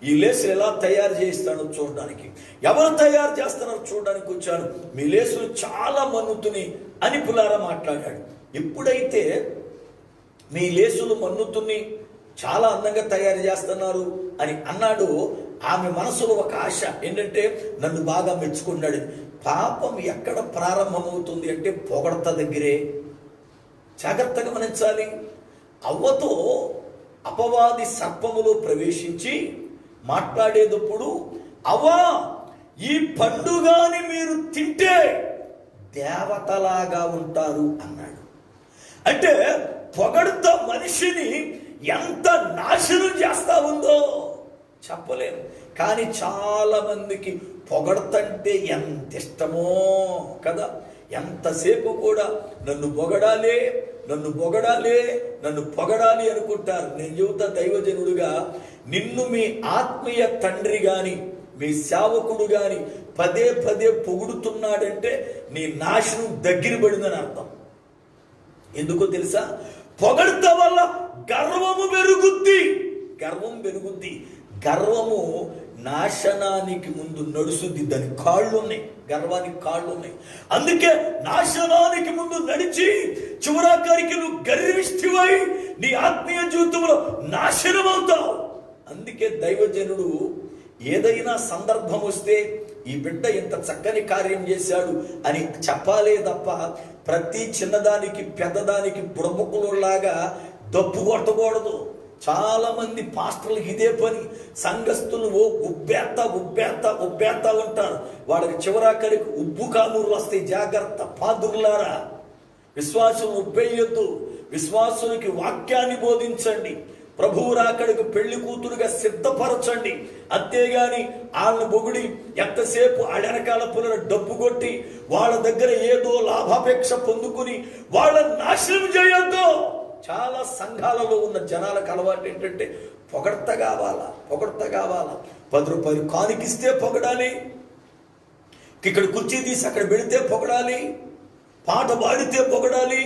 ఈ లేసులు ఎలా తయారు చేయిస్తాడో చూడడానికి, ఎవరు తయారు చేస్తున్నారో చూడడానికి వచ్చాను, మీ లేసులు చాలా మన్నుతుని అని పులారా మాట్లాడాడు. ఎప్పుడైతే మీ లేసులు మన్నుతుని చాలా అందంగా తయారు చేస్తున్నారు అని అన్నాడు, ఆమె మనసులో ఒక ఆశ ఏంటంటే నన్ను బాగా మెచ్చుకున్నాడు. పాపం ఎక్కడ ప్రారంభమవుతుంది అంటే పొగడత దగ్గరే. జాగ్రత్తగా గమనించాలి. అవ్వతో అపవాది సర్పములో ప్రవేశించి మాట్లాడేటప్పుడు, అవ్వా ఈ పండుగాని మీరు తింటే దేవతలాగా ఉంటారు అన్నాడు. అంటే పొగడ్త మనిషిని ఎంత నాశనం చేస్తా ఉందో చెప్పలేము. కానీ చాలా మందికి పొగడ్తంటే ఎంత ఇష్టమో కదా. ఎంతసేపు కూడా నన్ను పొగడాలి, నన్ను పొగడాలి, నన్ను పొగడాలి అనుకుంటారు. నేను చెబుతా దైవజనుడుగా, నిన్ను మీ ఆత్మీయ తండ్రి గాని మీ సేవకుడు గాని పదే పదే పొగుడుతున్నాడంటే నీ నాశనం దగ్గర పడిందని అర్థం. ఎందుకో తెలుసా? పొగడ్త వల్ల గర్వము పెరుగుద్ది. గర్వం పెరుగుద్ది. గర్వము నాశనానికి ముందు నడుస్తుంది. దాని కాళ్ళు ఉన్నాయి, గర్వానికి కాళ్ళు ఉన్నాయి. అందుకే నాశనానికి ముందు నడిచి చివరాఖరికి నువ్వు గర్విష్ఠివై నీ ఆత్మీయ జీవితంలో నాశనం అవుతావు. అందుకే దైవజనుడు ఏదైనా సందర్భం వస్తే ఈ బిడ్డ ఇంత చక్కని కార్యం చేశాడు అని చెప్పాలే తప్ప ప్రతి చిన్నదానికి పెద్దదానికి బుడబుక్కులాగా దప్పు కొట్టకూడదు. చాలా మంది పాస్టర్లకు ఇదే పని. సంఘస్థులు ఉబ్బేత్తా ఉంటారు. వాళ్ళకి చివరాఖరికి ఉబ్బు కానూరు వస్తాయి. జాగ్రత్త పాదుర్లారా. విశ్వాసం ఉబ్బేయొద్దు. విశ్వాసులకి వాక్యాన్ని బోధించండి. ప్రభువు రాకడికి పెళ్లి కూతురుగా సిద్ధపరచండి. అంతేగాని వాళ్ళని బొగుడి ఎంతసేపు అడనకాల పుల్ల డబ్బు కొట్టి వాళ్ళ దగ్గర ఏదో లాభాపేక్ష పొందుకుని వాళ్ళని నాశనం చేయొద్దు. చాలా సంఘాలలో ఉన్న జనాలకు అలవాటు ఏంటంటే పొగడ్త కావాలా. 10 రూపాయలు కానికిస్తే పొగడాలి, ఇక్కడ కుర్చీ తీసి అక్కడ పెడితే పొగడాలి, పాట పాడితే పొగడాలి,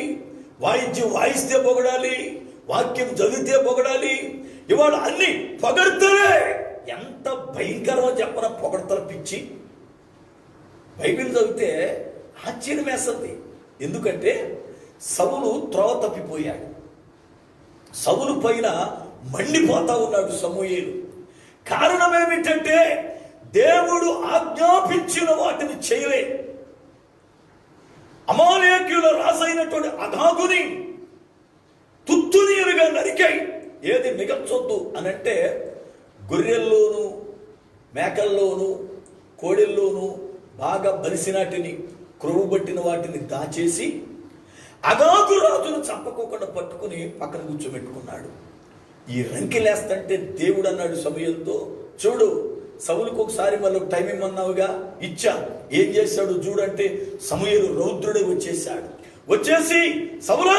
వాయిద్యం వాయిస్తే పొగడాలి, వాక్యం చదివితే పొగడాలి. ఇవాళ అన్ని పొగడ్తలే. ఎంత భయంకరమో చెప్పన పొగడ్తల పిచ్చి. బైబిల్ చదివితే ఆశ్చర్యం వేస్తుంది. ఎందుకంటే సౌలు త్రోవ తప్పిపోయాడు. సౌలు పైన మండిపోతా ఉన్నాడు సమూయేలు. కారణం ఏమిటంటే దేవుడు ఆజ్ఞాపించిన వాటిని చేయలే. అమాలేకీయుల రాజైనటువంటి అగాగుని తుత్తునీరుగా నరికాయి. ఏది మిగల్చొద్దు అనంటే గొర్రెల్లోనూ మేకల్లోనూ కోడెల్లోనూ బాగా బలిసినాటిని క్రొవ్వుబట్టిన వాటిని దాచేసి అగాగు రాజును చంపకోకుండా పట్టుకుని పక్కన కూర్చోబెట్టుకున్నాడు. ఈ రంకెలేస్తంటే దేవుడు అన్నాడు సమూయేలుతో, చూడు సౌలుకు ఒకసారి మళ్ళీ టైం ఇమ్మన్నావుగా, ఇచ్చా. ఏం చేశాడు చూడంటే సమూయేలు రౌద్రుడే వచ్చేసి సౌలా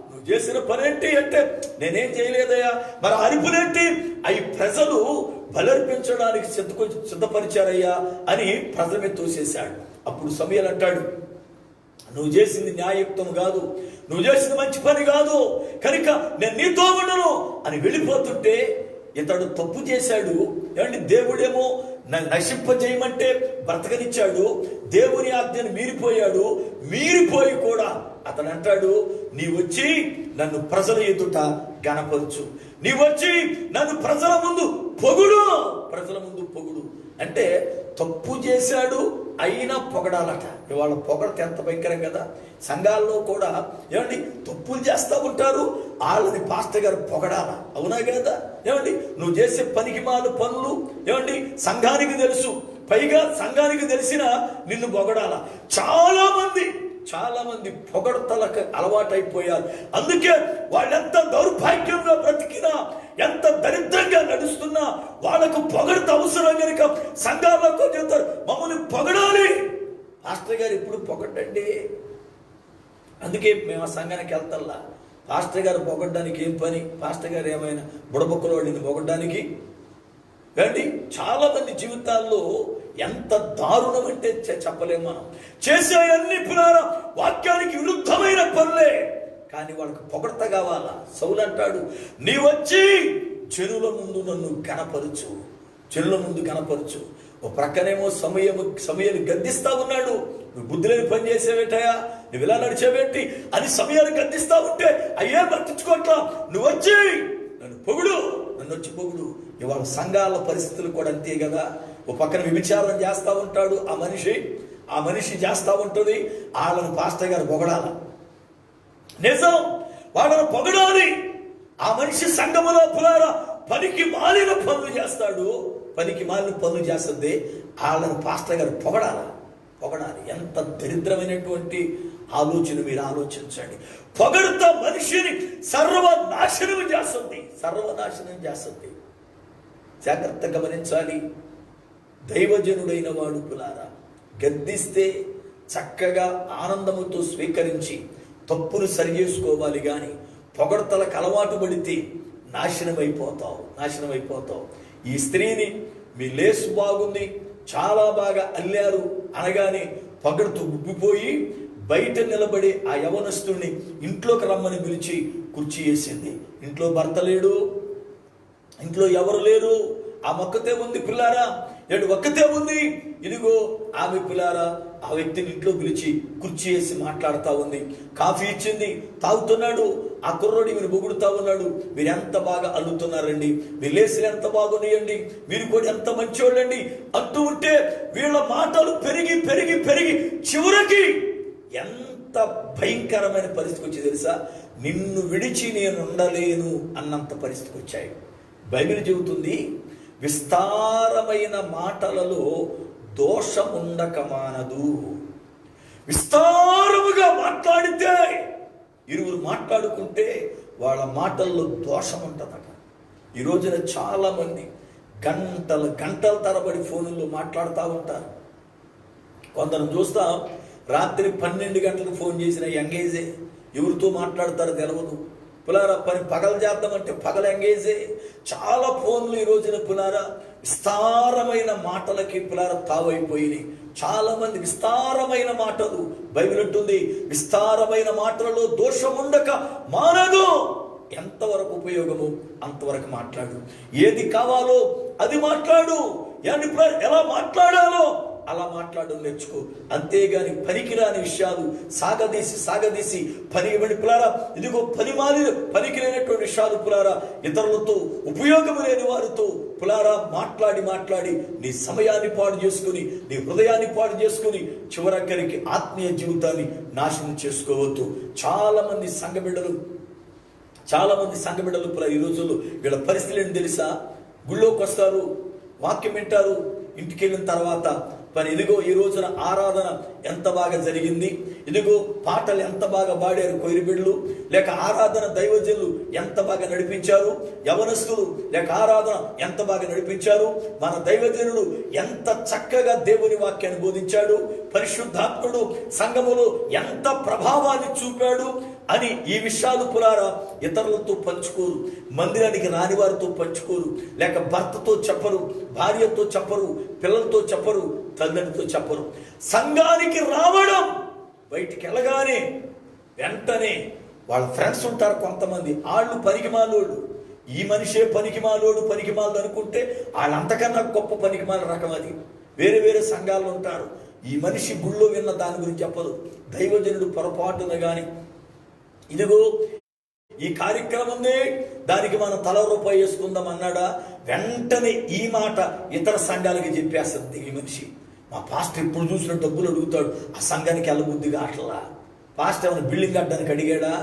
నువ్వు చేసిన పనేంటి అంటే, నేనేం చేయలేదయ్యా. మరి అరుపులేంటి? అవి ప్రజలు బలర్పించడానికి సిద్ధపరిచారయ్యా అని ప్రజల మీద తోసేశాడు. అప్పుడు సమూయేలు అంటాడు, నువ్వు చేసింది న్యాయయుక్తం కాదు, నువ్వు చేసింది మంచి పని కాదు, కనుక నేను నీతో ఉండను అని వెళ్ళిపోతుంటే ఇతడు తప్పు చేశాడు. ఏమంటే దేవుడేమో నశింపజేయమంటే బ్రతకనిచ్చాడు. దేవుని ఆజ్ఞను మీరిపోయి కూడా అతను అంటాడు, నీ వచ్చి నన్ను ప్రజల ఎదుట గణపరచు, నీ వచ్చి నన్ను ప్రజల ముందు పొగుడు అంటే తప్పు చేశాడు అయినా పొగడాలట. ఇవాళ పొగడత ఎంత భయంకరం కదా. సంఘాల్లో కూడా ఏమండి తప్పులు చేస్తూ ఉంటారు, వాళ్ళని పాస్టర్ గారు పొగడాల. అవునా కదా? ఏమండి నువ్వు చేసే పనికిమాల పనులు ఏమండి సంఘానికి తెలుసు, పైగా సంఘానికి తెలిసిన నిన్ను పొగడాల. చాలా మంది పొగడతలకు అలవాటైపోయారు. అందుకే వాళ్ళెంత దౌర్భాగ్యంగా బ్రతికినా, ఎంత దరిద్రంగా నడుస్తున్నా వాళ్ళకు పొగడత అవసరం కనుక సంఘాలకు చెబుతారు, మమ్మల్ని పొగడాలి. పాస్టర్ గారు ఇప్పుడు పొగడండి. అందుకే మేము ఆ సంఘానికి వెళ్తల్లా. పాస్టర్ గారు పొగడ్డానికి ఏం పని? పాస్టర్ గారు ఏమైనా బుడబొక్కలో నిన్ను పొగడ్డానికి? ఏంటి చాలా మంది జీవితాల్లో ఎంత దారుణం అంటే చెప్పలేము. మనం చేసే అన్ని పునార వాక్యానికి విరుద్ధమైన పనులే, కానీ వాళ్ళకి పొగడత కావాలా. సౌలు అంటాడు, నీ వచ్చి జనుల ముందు నన్ను గణపరచు. ఓ ప్రక్కనేమో సమయాలు గద్దిస్తా ఉన్నాడు, నువ్వు బుద్ధి లేని పని చేసేవేటయా, నువ్వు ఇలా నడిచేవేంటి అని సమయాలు గద్దిస్తా ఉంటే అయ్యే పట్టించుకోవట్లా. నువ్వు వచ్చి నన్ను పొగుడు నన్ను వచ్చి పొగుడు. ఇవాళ సంఘాల పరిస్థితులు కూడా అంతే కదా. ఓ పక్కన వ్యభిచారం చేస్తూ ఉంటాడు ఆ మనిషి చేస్తూ ఉంటుంది, వాళ్ళని పాస్టర్ గారు పొగడాల. నిజం, వాళ్ళని పొగడాలి. ఆ మనిషి సంఘములో పులారా పనికి మాలిన పనులు చేస్తాడు, పనికి మాలిన పనులు చేస్తుంది, వాళ్ళని పాస్టర్ గారు పొగడాలి. ఎంత దరిద్రమైనటువంటి ఆలోచన మీరు ఆలోచించండి. పొగడుతా మనిషిని సర్వనాశనం చేస్తుంది. జాగ్రత్తగా గమనించాలి. దైవజనుడైన వాడు పులారా గద్దిస్తే చక్కగా ఆనందముతో స్వీకరించి తప్పును సరి చేసుకోవాలి. కానీ పొగడతలకు అలవాటు పడితే నాశనమైపోతావు. ఈ స్త్రీని మీ లేసు బాగుంది, చాలా బాగా అల్లారు అనగానే పొగడుతూ ఉబ్బిపోయి బయట నిలబడి ఆ యవనస్తుడిని ఇంట్లోకి రమ్మని పిలిచి కుర్చీ వేసింది. ఇంట్లో భర్త లేడు, ఇంట్లో ఎవరు లేరు, ఆమె ఒక్కతే ఉంది పిల్లారా, ఒక్కతే ఉంది. ఇదిగో ఆమె పిల్లారా ఆ వ్యక్తిని ఇంట్లో పిలిచి కుర్చీ వేసి మాట్లాడుతూ ఉంది. కాఫీ ఇచ్చింది, తాగుతున్నాడు. ఆ కుర్రోడి మీరు పొగుడుతా ఉన్నాడు. మీరు ఎంత బాగా అల్లుతున్నారండి, మీ లేసులు ఎంత బాగున్నాయండి, మీరు కూడా ఎంత మంచోళ్ళండి అంటూ ఉంటే వీళ్ళ మాటలు పెరిగి పెరిగి పెరిగి చివరికి ఎంత భయంకరమైన పరిస్థితికి వచ్చి తెలుసా? నిన్ను విడిచి నేను ఉండలేను అన్నంత పరిస్థితికి వచ్చాయి. బైబిల్ చెబుతుంది, విస్తారమైన మాటలలో దోషముండక మానదు. విస్తారముగా మాట్లాడితే, ఇరువురు మాట్లాడుకుంటే వాళ్ళ మాటల్లో దోషం ఉంటుందట. ఈ రోజున చాలా మంది గంటల తరబడి ఫోన్లో మాట్లాడుతూ ఉంటారు. కొందరు చూస్తాం రాత్రి 12 గంటలకు ఫోన్ చేసిన ఎంగేజే, ఎవరితో మాట్లాడతారో తెలవదు. పులారా పగలు చేద్దామంటే పగలు ఎంగేజే. చాలా ఫోన్లు ఈ రోజున పులారా విస్తారమైన మాటలకి పులారా తావైపోయినాయి. చాలా మంది విస్తారమైన మాటలు, బైబిల్ అంటుంది విస్తారమైన మాటలలో దోషముండక మానదు. ఎంతవరకు ఉపయోగమో అంతవరకు మాట్లాడు. ఏది కావాలో అది మాట్లాడు. ఎలా మాట్లాడాలో అలా మాట్లాడడం నేర్చుకో. అంతేగాని పనికిరాని విషయాలు సాగదీసి పులారా ఇదిగో పనికి లేనటువంటి విషయాలు పులారా ఇతరులతో ఉపయోగం లేని వారితో పులారా మాట్లాడి నీ సమయాన్ని పాడు చేసుకుని, నీ హృదయాన్ని పాడు చేసుకుని చివరక్కరికి ఆత్మీయ జీవితాన్ని నాశనం చేసుకోవద్దు. చాలా మంది సంఘ బిడ్డలు పులా ఈ రోజుల్లో వీళ్ళ పరిస్థితులు ఏంటి తెలుసా? గుళ్ళోకి వస్తారు, వాక్యం వింటారు, ఇంటికి వెళ్ళిన తర్వాత ఇదిగో ఈ రోజున ఆరాధన ఎంత బాగా జరిగింది, ఇదిగో పాటలు ఎంత బాగా పాడారు కొయిరి బిడ్డలు, లేక ఆరాధన దైవజనులు ఎంత బాగా నడిపించారు, యవనస్తులు లేక ఆరాధన ఎంత బాగా నడిపించారు, మన దైవజనుడు ఎంత చక్కగా దేవుని వాక్యాన్ని బోధించాడు, పరిశుద్ధాత్ముడు సంఘములో ఎంత ప్రభావాన్ని చూపాడు అని ఈ విషయాలు పులారా ఇతరులతో పంచుకోరు. మందిరానికి రాని వారితో పంచుకోరు, లేక భర్తతో చెప్పరు, భార్యతో చెప్పరు, పిల్లలతో చెప్పరు, తల్లితో చెప్పరు. సంఘానికి రావడం, బయటికి వెళ్ళగానే వెంటనే వాళ్ళ ఫ్రెండ్స్ ఉంటారు కొంతమంది, వాళ్ళు పనికిమాలోళ్ళు. ఈ మనిషే పనికిమాలోడు అనుకుంటే వాళ్ళంతకన్నా గొప్ప పనికిమాల రకం అది. వేరే సంఘాలు ఉంటారు. ఈ మనిషి గుళ్ళో విన్న దాని గురించి చెప్పదు. దైవజనుడు పొరపాటున కానీ ఇదిగో ఈ కార్యక్రమం ఉంది, దానికి మనం తల రూపాయి వేసుకుందాం అన్నాడా, వెంటనే ఈ మాట ఇతర సంఘాలకి చెప్పేస్తుంది. ఈ మనిషి మా పాస్టర్ ఎప్పుడు చూసిన డబ్బులు అడుగుతాడు, ఆ సంఘానికి వెళ్ళబుద్ధిగా అట్లా. పాస్టర్ ఏమైనా బిల్డింగ్ కట్టడానికి అడిగాడా?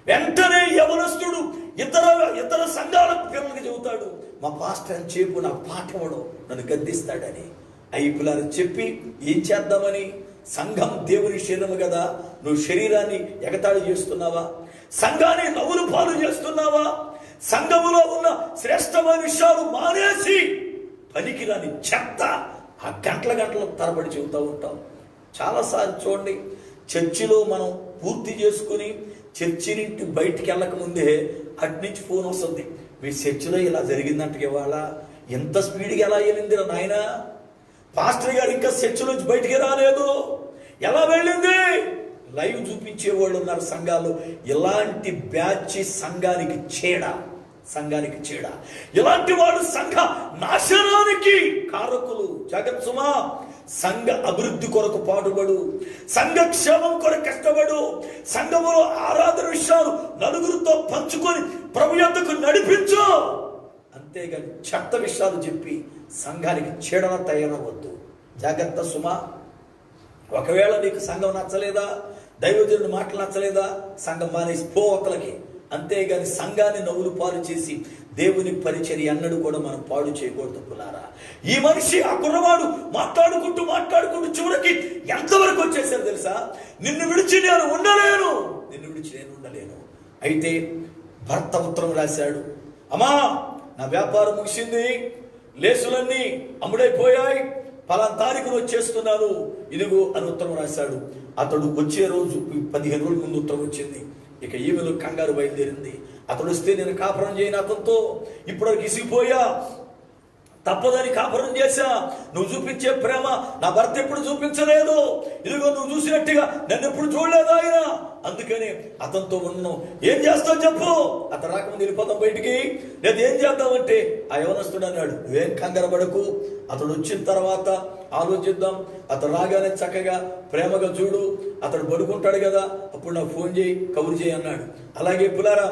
వెంటనే యవనస్తుడు ఇతర సంఘాల పిల్లలకి చెబుతాడు, మా పాస్టర్ అని చెప్పు నాకు పాట ఇవ్వడం, నన్ను గద్దిస్తాడని. అయిపులారు చెప్పి ఏం చేద్దామని? సంఘం దేవుని శరీరము కదా, నువ్వు శరీరాన్ని ఎగతాళి చేస్తున్నావా? సంఘాన్ని నవ్వులు పాలు చేస్తున్నావా? సంఘములో ఉన్న శ్రేష్టమైన విషయాలు మానేసి పనికిరాని చెత్త ఆ గంటల తరబడి చెబుతూ ఉంటాం. చాలాసార్లు చూడండి, చర్చిలో మనం పూర్తి చేసుకుని చర్చి నుండి బయటికి వెళ్ళక ముందే అట్నుంచి ఫోన్ వస్తుంది, మీ చర్చిలో ఇలా జరిగిందంటే ఇవాళ ఎంత స్పీడ్గా ఎలా వెళ్ళింది నాయన, పాస్టర్ గారు ఇంకా చర్చిలోంచి బయటికి రాలేదు, ఎలా వెళ్ళింది? లైవ్ చూపించే వాళ్ళు ఉన్నారు సంఘాలు. ఇలాంటి బ్యాచ్ సంఘానికి చీడ. ఇలాంటి వాడు సంఘ నాశనానికి కారకులు. జగత్సుమా, సంఘ అభివృద్ధి కొరకు పాటుపడు, సంఘ క్షేమం కొరకు కష్టపడు, సంఘములో ఆరాధన విషయాలు నలుగురితో పంచుకొని ప్రభు యొద్దకు నడిపించు. అంతేగాని చెత్త విషయాలు చెప్పి సంఘానికి చీడన తయారవద్దు. జాగ్రత్త సుమా. ఒకవేళ నీకు సంఘం నచ్చలేదా, దైవజనుడి మాటలు నచ్చలేదా, సంఘం మానేసి పోవతలకి. అంతేగాని సంఘాన్ని నవ్వులు పాలు చేసి దేవుని పరిచర్య అన్నడు కూడా మనం పాడు చేయకూడదు పులారా. ఈ మనిషి ఆ కుర్రవాడు మాట్లాడుకుంటూ చివరికి ఎంతవరకు వచ్చేసారు తెలుసా? నిన్ను విడిచి నేను ఉండలేను. అయితే భర్త ఉత్తరం రాశాడు, అమ్మా నా వ్యాపారం ముగిసింది, లేసులన్నీ అమ్ముడైపోయాయి, పలానా తారీఖును వచ్చేస్తున్నాను, ఇదిగో అని ఉత్తరం రాశాడు. అతడు వచ్చే రోజు 15 రోజుల ముందు ఉత్తరం వచ్చింది. ఇక ఈమెలో కంగారు బయలుదేరింది. అతడు వస్తే నేను కాపురం చేయను అతనితో, ఇప్పుడు ఇసిగిపోయా, తప్పదని కాపురం చేశా. నువ్వు చూపించే ప్రేమ నా భర్త ఎప్పుడు చూపించలేదు, ఇదిగో నువ్వు చూసినట్టుగా నన్ను ఎప్పుడు చూడలేదు ఆయన, అందుకని అతనితో ఉన్నాను. ఏం చేస్తావు చెప్పు, అతను రాకముందు వెళ్ళిపోతాం బయటికి, లేదా ఏం చేద్దామంటే ఆ యవనస్తుడు అన్నాడు, నువ్వేం కంగారు పడకు, అతడు వచ్చిన తర్వాత ఆలోచిద్దాం, అతడు రాగానే చక్కగా ప్రేమగా చూడు, అతడు పడుకుంటాడు కదా, అప్పుడు నాకు ఫోన్ చేయి, కబురు చేయి అన్నాడు. అలాగే పులారా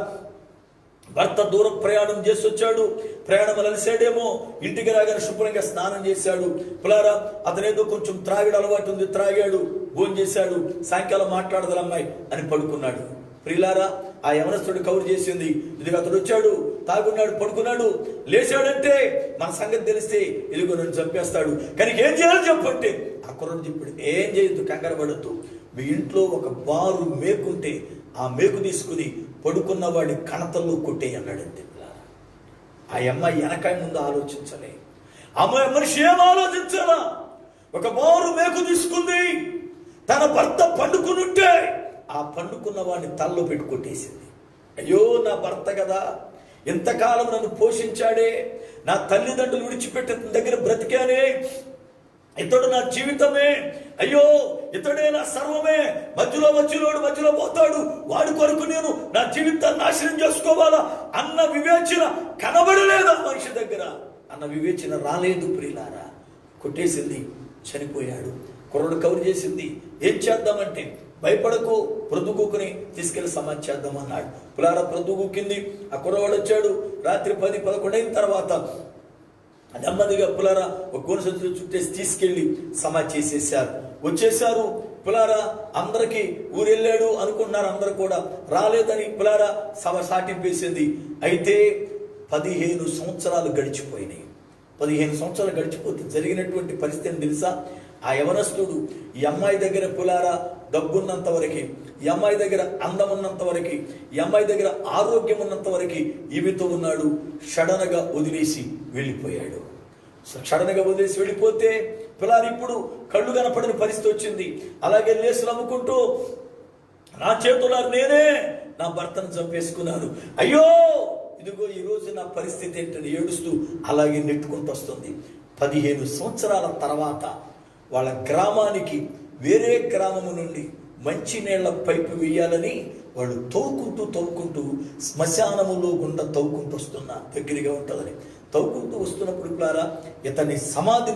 భర్త దూర ప్రయాణం చేసి వచ్చాడు. ప్రయాణం అలసాడేమో, ఇంటికి రాగానే శుభ్రంగా స్నానం చేశాడు. పులారా అతనేదో కొంచెం త్రాగిడ అలవాటు ఉంది, త్రాగాడు, భోజనం చేశాడు, సాయంకాలం మాట్లాడదు అమ్మాయి అని పడుకున్నాడు. ప్రియులారా ఆ యవనస్తుడు కబురు చేసింది, ఇదిగో అతడు వచ్చాడు, తాగున్నాడు, పడుకున్నాడు, లేచాడంటే మన సంగతి తెలిస్తే ఇదిగో నన్ను చంపేస్తాడు, కానీ ఏం చేయాలో చెప్పంటే ఆ కుర్రను చెప్పాడు, ఏం చేయొద్దు, కంగారు పడద్దు, మీ ఇంట్లో ఒక బారు మేకుంటే ఆ మేకు తీసుకుని పడుకున్న వాడి కణతల్లో కొట్టేయి అన్నాడంతే. ఆ అమ్మాయి వెనకాయ ముందు ఆలోచించలే, అమ్మాయి మనిషి ఏం ఆలోచించాలా, ఒక బారు మేకు తీసుకుంది, తన భర్త పండుకునుంటే ఆ పండుకున్న వాడిని తల్లో పెట్టి కొట్టేసింది. అయ్యో నా భర్త కదా, ఇంతకాలం నన్ను పోషించాడే, నా తల్లిదండ్రులు విడిచిపెట్టి దగ్గర బ్రతికానే, ఇతడు నా జీవితమే, అయ్యో ఇతడే నా సర్వమే, మధ్యలో పోతాడు, వాడి కొరకు నేను నా జీవితాన్ని నాశనం చేసుకోవాలా అన్న వివేచన కనబడలేదు ఆ మనిషి దగ్గర, అన్న వివేచన రాలేదు. ప్రియులారా కొట్టేసింది, చనిపోయాడు. కుర్రడు కబురు చేసింది, ఏం చేద్దామంటే భయపడకు, ప్రొద్దుగుకుని తీసుకెళ్లి సమాధి చేద్దామన్నాడు. పులారా ప్రొద్దుగుకింది, ఆ కుర్రవాడు వచ్చాడు. రాత్రి 10-11 అయిన తర్వాత నెమ్మదిగా పులారా ఒక గోను సంచులు చుట్టేసి తీసుకెళ్లి సమాధి చేసేసారు. వచ్చేసారు పులారా, అందరికి ఊరెళ్ళాడు అనుకున్నారు, అందరు కూడా రాలేదని పులారా సభ సాటింపేసింది. అయితే 15 సంవత్సరాలు గడిచిపోయినాయి. 15 సంవత్సరాలు గడిచిపోతే జరిగినటువంటి పరిస్థితి తెలుసా? ఆ యవనస్తుడు ఈ అమ్మాయి దగ్గర పులారా డబ్బున్నంత వరకు, ఈ అమ్మాయి దగ్గర అందం ఉన్నంత వరకు, ఈ అమ్మాయి దగ్గర ఆరోగ్యం ఉన్నంత వరకు ఈమెతో ఉన్నాడు. సడన్గా వదిలేసి వెళ్ళిపోయాడు. సడన్గా వదిలేసి వెళ్ళిపోతే పిల్లలు ఇప్పుడు కళ్ళు కనపడిన పరిస్థితి వచ్చింది. అలాగే లేసులు అమ్ముకుంటూ నా చేతులారు నేనే నా భర్తను చంపేసుకున్నాను, అయ్యో ఇదిగో ఈరోజు నా పరిస్థితి ఏంటని ఏడుస్తూ అలాగే నెట్టుకుంటూ వస్తుంది. 15 సంవత్సరాల తర్వాత వాళ్ళ గ్రామానికి వేరే గ్రామము నుండి మంచినీళ్ల పైపు వేయాలని వాళ్ళు తవ్వుకుంటూ శ్మశానములో గుండా తవ్వుకుంటూ వస్తున్నా, దగ్గరగా ఉంటుందని తవ్వుకుంటూ వస్తున్నప్పుడు ద్వారా ఇతని సమాధి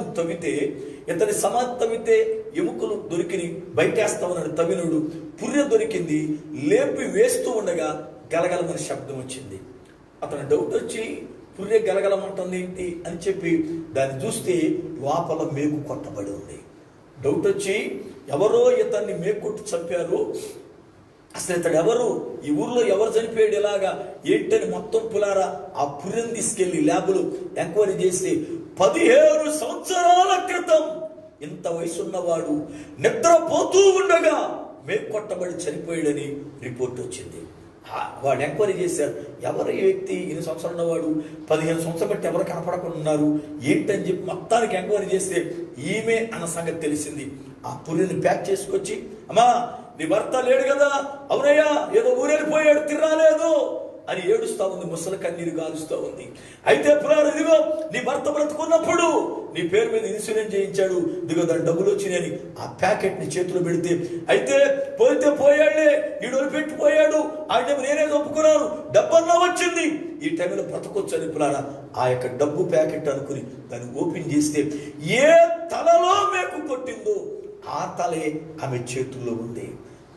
తవ్వితే ఎముకలు దొరికిని బయటేస్తామన్నాడు తవ్వినుడు. పుర్రె దొరికింది, లేపి వేస్తూ ఉండగా గలగలమని శబ్దం వచ్చింది. అతను డౌట్ వచ్చి పుర్రె గలగలమంటుంది ఏంటి అని చెప్పి దాన్ని చూస్తే లోపల మేకు కొట్టబడి ఉంది. డౌట్ వచ్చి ఎవరో ఇతన్ని మేకొట్టి చంపారు, అసలు ఇతడు ఎవరు, ఈ ఊర్లో ఎవరు చనిపోయాడు ఇలాగా ఏంటని మొత్తం పులారా ఆ పుర్రెని తీసుకెళ్లి ల్యాబ్లు ఎంక్వైరీ చేస్తే 15 సంవత్సరాల క్రితం ఇంత వయసున్నవాడు నిద్రపోతూ ఉండగా మేకొట్టబడి చనిపోయాడని రిపోర్ట్ వచ్చింది. వాడు ఎంక్వైరీ చేశారు, ఎవరు ఈ వ్యక్తి, 8 సంవత్సరాలు ఉన్నవాడు, 15 సంవత్సరాలు బట్టి ఎవరు కనపడకుండా ఉన్నారు ఏంటని చెప్పి మొత్తానికి ఎంక్వైరీ చేస్తే ఈమె అన్న సంగతి తెలిసింది. ఆ పుర్రెని ప్యాక్ చేసుకొచ్చి, అమ్మా నీ భర్త లేడు కదా, అవునయ్యా ఏదో ఊరెళ్ళిపోయాడు, తిరగలేదు అని ఏడుస్తా ఉంది, ముసలి కన్నీరు గాలుస్తూ ఉంది. అయితే పురాణం ఇదిగో నీ భర్త బ్రతుకున్నప్పుడు నీ పేరు మీద ఇన్సూరెన్స్ చేయించాడు, ఇదిగో దాని డబ్బులు వచ్చినాయని ఆ ప్యాకెట్ ని చేతిలో పెడితే, అయితే పోయాడులే ఈడోలు పెట్టిపోయాడు, ఆయన నేనే ఒప్పుకున్నాను, డబ్బన్నా వచ్చింది, ఈ టైంలో బ్రతకొచ్చు అని పులారా ఆ యొక్క డబ్బు ప్యాకెట్ అనుకుని దాన్ని ఓపెన్ చేస్తే ఏ తలలో మేకు కొట్టిందో ఆ తలే ఆమె చేతుల్లో ఉంది.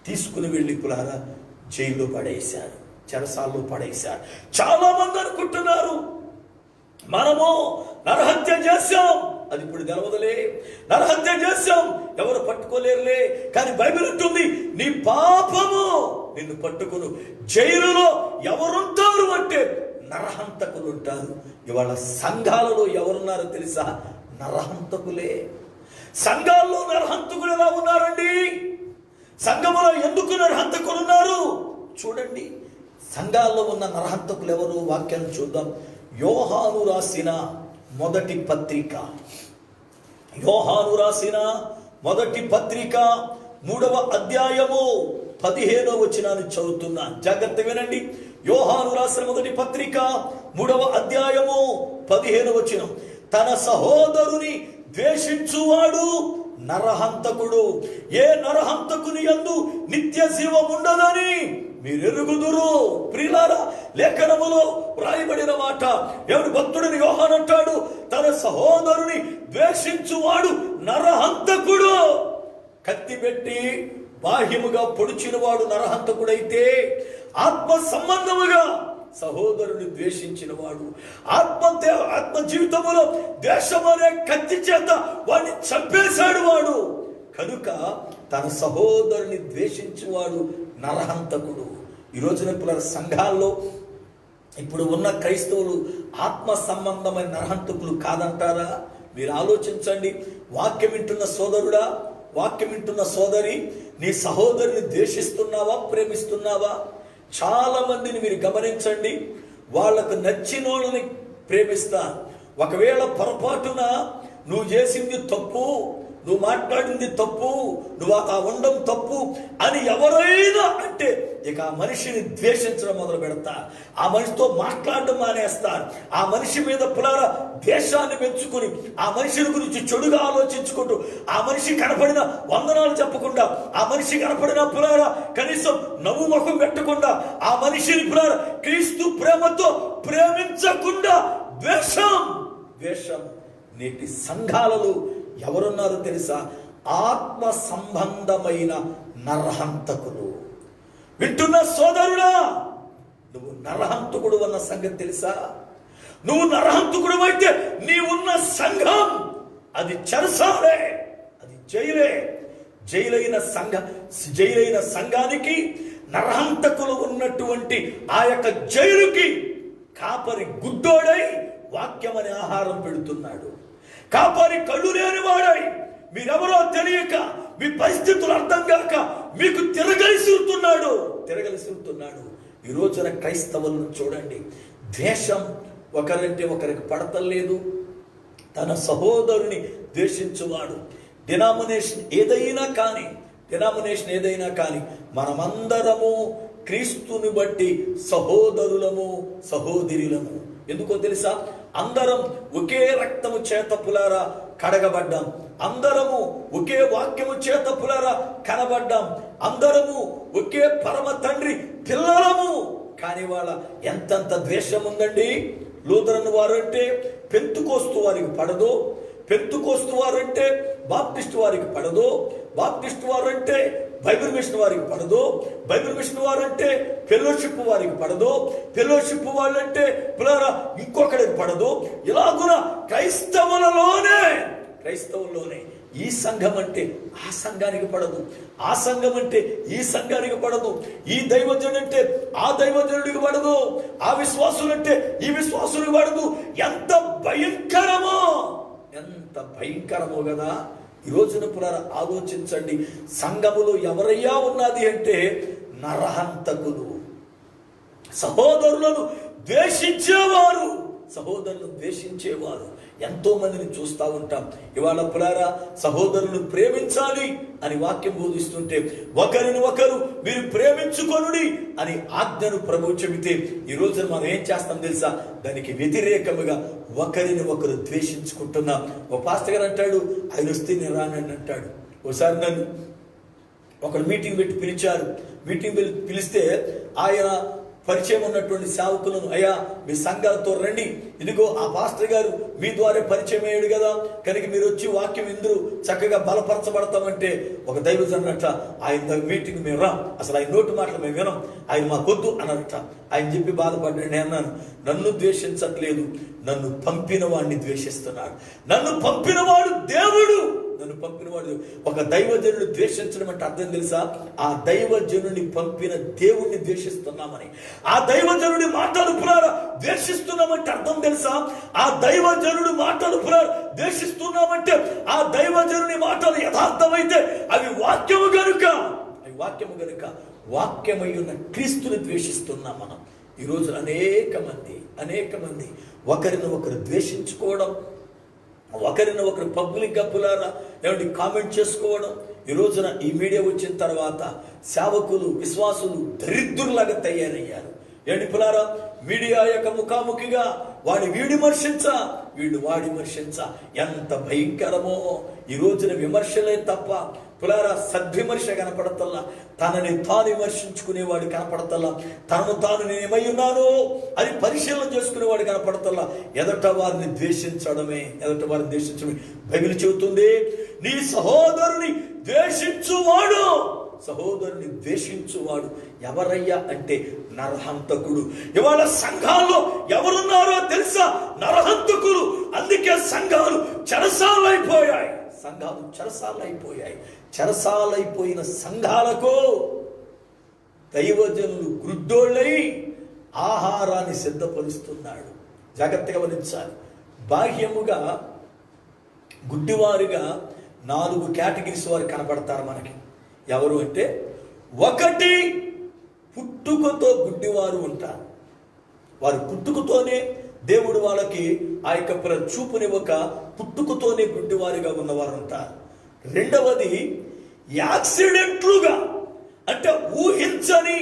తీసుకుని వెళ్ళి పులారా జైల్లో పడేశారు, చెరసాల్లో పడేశారు. చాలా మంది అనుకుంటున్నారు మనము నరహత్య చేశాం, అది ఇప్పుడు తెలవదులే. నరహత్య చేశాం, ఎవరు పట్టుకోలేరులే. కానీ బైబిల్ ఉంటుంది, నీ పాపము నిన్ను పట్టుకును. జైలులో ఎవరుంటారు అంటే నరహంతకులు ఉంటారు. ఇవాళ సంఘాలలో ఎవరున్నారో తెలుసా? నరహంతకులే. సంఘాల్లో నరహంతకులు ఎలా ఉన్నారండి? సంఘములో ఎందుకు నరహంతకులు ఉన్నారు? చూడండి, సంఘాల్లో ఉన్న నరహంతకులు ఎవరు? వాక్యాన్ని చూద్దాం. యోహాను రాసిన మొదటి పత్రిక, యోహాను రాసిన మొదటి పత్రిక 3వ అధ్యాయము 15వ వచనాన్ని చదువుతున్నా, జాగ్రత్త వినండి. యోహాను రాసిన మొదటి పత్రిక 3వ అధ్యాయము 15వ వచనం. తన సహోదరుని ద్వేషించువాడు నరహంతకుడు. ఏ నరహంతకుని యందు నిత్య జీవం ఉండదని మీరెరుగుదురు. ప్రియులారా, లేఖనములో వ్రాయబడిన మాట. ఎవడు భక్తుడిని యోహాను అంటాడు, తన సహోదరుని ద్వేషించువాడు నరహంతకుడు. కత్తి పెట్టి బాహ్యముగా పొడిచిన వాడు నరహంతకుడైతే, ఆత్మ సంబంధముగా సహోదరుని ద్వేషించిన వాడు, ఆత్మ జీవితంలో ద్వేషమనే కత్తి చేత వాడిని చంపేశాడు వాడు. కనుక తన సహోదరుని ద్వేషించేవాడు నరహంతకుడు. ఈ రోజున పిల్లల సంఘాల్లో ఇప్పుడు ఉన్న క్రైస్తవులు ఆత్మ సంబంధమైన నరహంతకులు కాదంటారా? మీరు ఆలోచించండి. వాక్యం వింటున్న సోదరుడా, వాక్యం వింటున్న సోదరి, నీ సహోదరుని ద్వేషిస్తున్నావా, ప్రేమిస్తున్నావా? చాలా మందిని మీరు గమనించండి, వాళ్ళకు నచ్చినోళ్ళని ప్రేమిస్తా. ఒకవేళ పొరపాటున నువ్వు చేసింది తప్పు, నువ్వు మాట్లాడింది తప్పు, నువ్వు ఆ ఉండం తప్పు అని ఎవరైనా అంటే ఇక ఆ మనిషిని ద్వేషించడం మొదలు పెడతా. ఆ మనిషితో మాట్లాడడం మానేస్తారు. ఆ మనిషి మీద పులార ద్వేషాన్ని పెంచుకుని, ఆ మనిషిని గురించి చెడుగా ఆలోచించుకుంటూ, ఆ మనిషి కనపడిన వందనాలు చెప్పకుండా, ఆ మనిషి కనపడిన పులార కనీసం నవ్వు ముఖం పెట్టకుండా, ఆ మనిషిని పులార క్రీస్తు ప్రేమతో ప్రేమించకుండా ద్వేషం. నేటి సంఘాలలో ఎవరున్నారో తెలుసా? ఆత్మ సంబంధమైన నరహంతకులు. వింటున్న సోదరుడా, నువ్వు నరహంతకుడు అన్న సంగతి తెలుసా? నువ్వు నరహంతకుడు అయితే నీ ఉన్న సంఘం అది చెరసాలే, అది జైలే. జైలైన సంఘానికి, నరహంతకులు ఉన్నటువంటి ఆ యొక్క జైలుకి కాపరి గుడ్డోడై వాక్యం అనే ఆహారం పెడుతున్నాడు. కాపరి కళ్ళు లేని వాడై, మీరెవరో తెలియక, మీ పరిస్థితులు అర్థం కాక మీకు తిరగలిసిరుతున్నాడు. ఈ రోజున క్రైస్తవులను చూడండి, ద్వేషం. ఒకరంటే ఒకరికి పడతలేదు. తన సహోదరుని ద్వేషించువాడు. డినామినేషన్ ఏదైనా కానీ మనమందరము క్రీస్తుని బట్టి సహోదరులము, సహోదరులము. ఎందుకో తెలుసా? అందరం ఒకే రక్తము చేత పులారా కడగబడ్డాం. అందరము ఒకే వాక్యము చేత పులారా కనబడ్డాం. అందరము ఒకే పరమ తండ్రి పిల్లలము. కానీ వాళ్ళ ఎంతంత ద్వేషం ఉందండి. లూథరన్ వారు అంటే పెంతుకోస్తు వారికి పడదు, పెంతుకోస్తు వారు అంటే బాప్టిస్ట్ వారికి పడదు, బాప్టిస్ట్ వారు అంటే బైబిల్ మిషన్ వారికి పడదు, బైబిల్ మిషన్ వారు అంటే ఫెలోషిప్ వారికి పడదు, ఫెలోషిప్ వాళ్ళంటే పిల్లరా ఇంకొకరికి పడదు. ఇలాగున క్రైస్తవులలోనే ఈ సంఘం అంటే ఆ సంఘానికి పడదు, ఆ సంఘం అంటే ఈ సంఘానికి పడదు, ఈ దైవజనుడు అంటే ఆ దైవజనుడికి పడదు, ఆ విశ్వాసులు అంటే ఈ విశ్వాసునికి పడదు. ఎంత భయంకరమో కదా. ఈ రోజున పునరా ఆలోచించండి. సంఘములో ఎవరయ్యా ఉన్నది అంటే నరహంతకులు, సహోదరులను ద్వేషించేవారు ఎంతో మందిని చూస్తూ ఉంటాం. ఇవాళ పులారా సహోదరులు ప్రేమించాలి అని వాక్యం బోధిస్తుంటే, ఒకరిని ఒకరు మీరు ప్రేమించుకొనుడి అని ఆజ్ఞను ప్రభువు చెబితే, ఈ రోజున మనం ఏం చేస్తాం తెలుసా? దానికి వ్యతిరేకముగా ఒకరిని ఒకరు ద్వేషించుకుంటున్నాం. ఓ పాస్టర్ గారు అంటాడు, ఆయన వస్తే నేను రానని అంటాడు. ఒకసారి నన్ను ఒకరు మీటింగ్ పెట్టి పిలిచారు. మీటింగ్ పిలిస్తే ఆయన పరిచయం ఉన్నటువంటి సేవకులను, అయ్యా మీ సంఘాలతో రండి, ఇదిగో ఆ పాస్టర్ గారు మీ ద్వారా పరిచయం అయ్యాడు కదా, కనుక మీరు వచ్చి వాక్యం ఇందురు చక్కగా బలపరచబడతామంటే ఒక దైవజనుడట, ఆయన మీటింగ్ మేము రాం, అసలు ఆయన నోటి మాటలు మేము వినం, ఆయన మాకొద్దు అన్నారట. ఆయన చెప్పి బాధపడ్డాడు. నేను అన్నాను, నన్ను ద్వేషించట్లేదు, నన్ను పంపిన వాడిని ద్వేషిస్తున్నాడు. నన్ను పంపినవాడు దేవుడు, నన్ను పంపినవాడు. ఒక దైవజనుడు ద్వేషించడం అంటే అర్థం తెలుసా? ఆ దైవజనుడిని పంపిన దేవుణ్ణి ద్వేషిస్తున్నామని. ఆ దైవజనుడి మాటలు పురారా ద్వేషిస్తున్నామంటే అర్థం తెలుసా? ఆ దైవజనుడు మాటలు పురారా ద్వేషిస్తున్నామంటే ఆ దైవజనుడి మాటలు యథార్థమైతే అవి వాక్యము గనుక, వాక్యమై ఉన్న క్రీస్తుని ద్వేషిస్తున్నాం మనం. ఈరోజు అనేక మంది ఒకరిని ఒకరు ద్వేషించుకోవడం, ఒకరిని ఒకరు పబ్లిక్గా పులారా ఏమంటే కామెంట్ చేసుకోవడం. ఈ రోజున ఈ మీడియా వచ్చిన తర్వాత సేవకులు, విశ్వాసులు దరిద్రులాగా తయారయ్యారు. ఏంటి పులారా, మీడియా యొక్క ముఖాముఖిగా వాడి విమర్శించ, వీడు వాడి విమర్శించ. ఎంత భయంకరమో! ఈ రోజున విమర్శలే తప్ప పులారా సద్విమర్శ కనపడతల్లా, తనని తాను విమర్శించుకునేవాడు కనపడతల్లా, తనను తాను నేనేమై ఉన్నాను అని పరిశీలన చేసుకునేవాడు కనపడతల్లా. ఎదట వారిని ద్వేషించడమే బైబిల్ చెబుతుంది, నీ సహోదరుని ద్వేషించువాడు ఎవరయ్యా అంటే నరహంతకుడు. ఇవాళ సంఘాల్లో ఎవరున్నారో తెలుసా? నరహంతకులు. అందుకే సంఘాలు చెరసాలైపోయాయి. చెరసాలైపోయిన సంఘాలకు దైవజనులు గ్రుడ్డోళ్ళై ఆహారాన్ని సిద్ధపరుస్తున్నాడు. జాగ్రత్తగా గమనించాలి. బాహ్యముగా గుడ్డివారుగా 4 కేటగిరీస్ వారు కనపడతారు మనకి. ఎవరు అంటే, ఒకటి పుట్టుకతో గుడ్డివారు ఉంటారు. వారు పుట్టుకతోనే దేవుడు వాళ్ళకి ఆ యొక్క చూపునివ్వక పుట్టుకతోనే గుడ్డివారిగా ఉన్నవారు ఉంటారు. రెండవది యాక్సిడెంట్లుగా, అంటే ఊహించని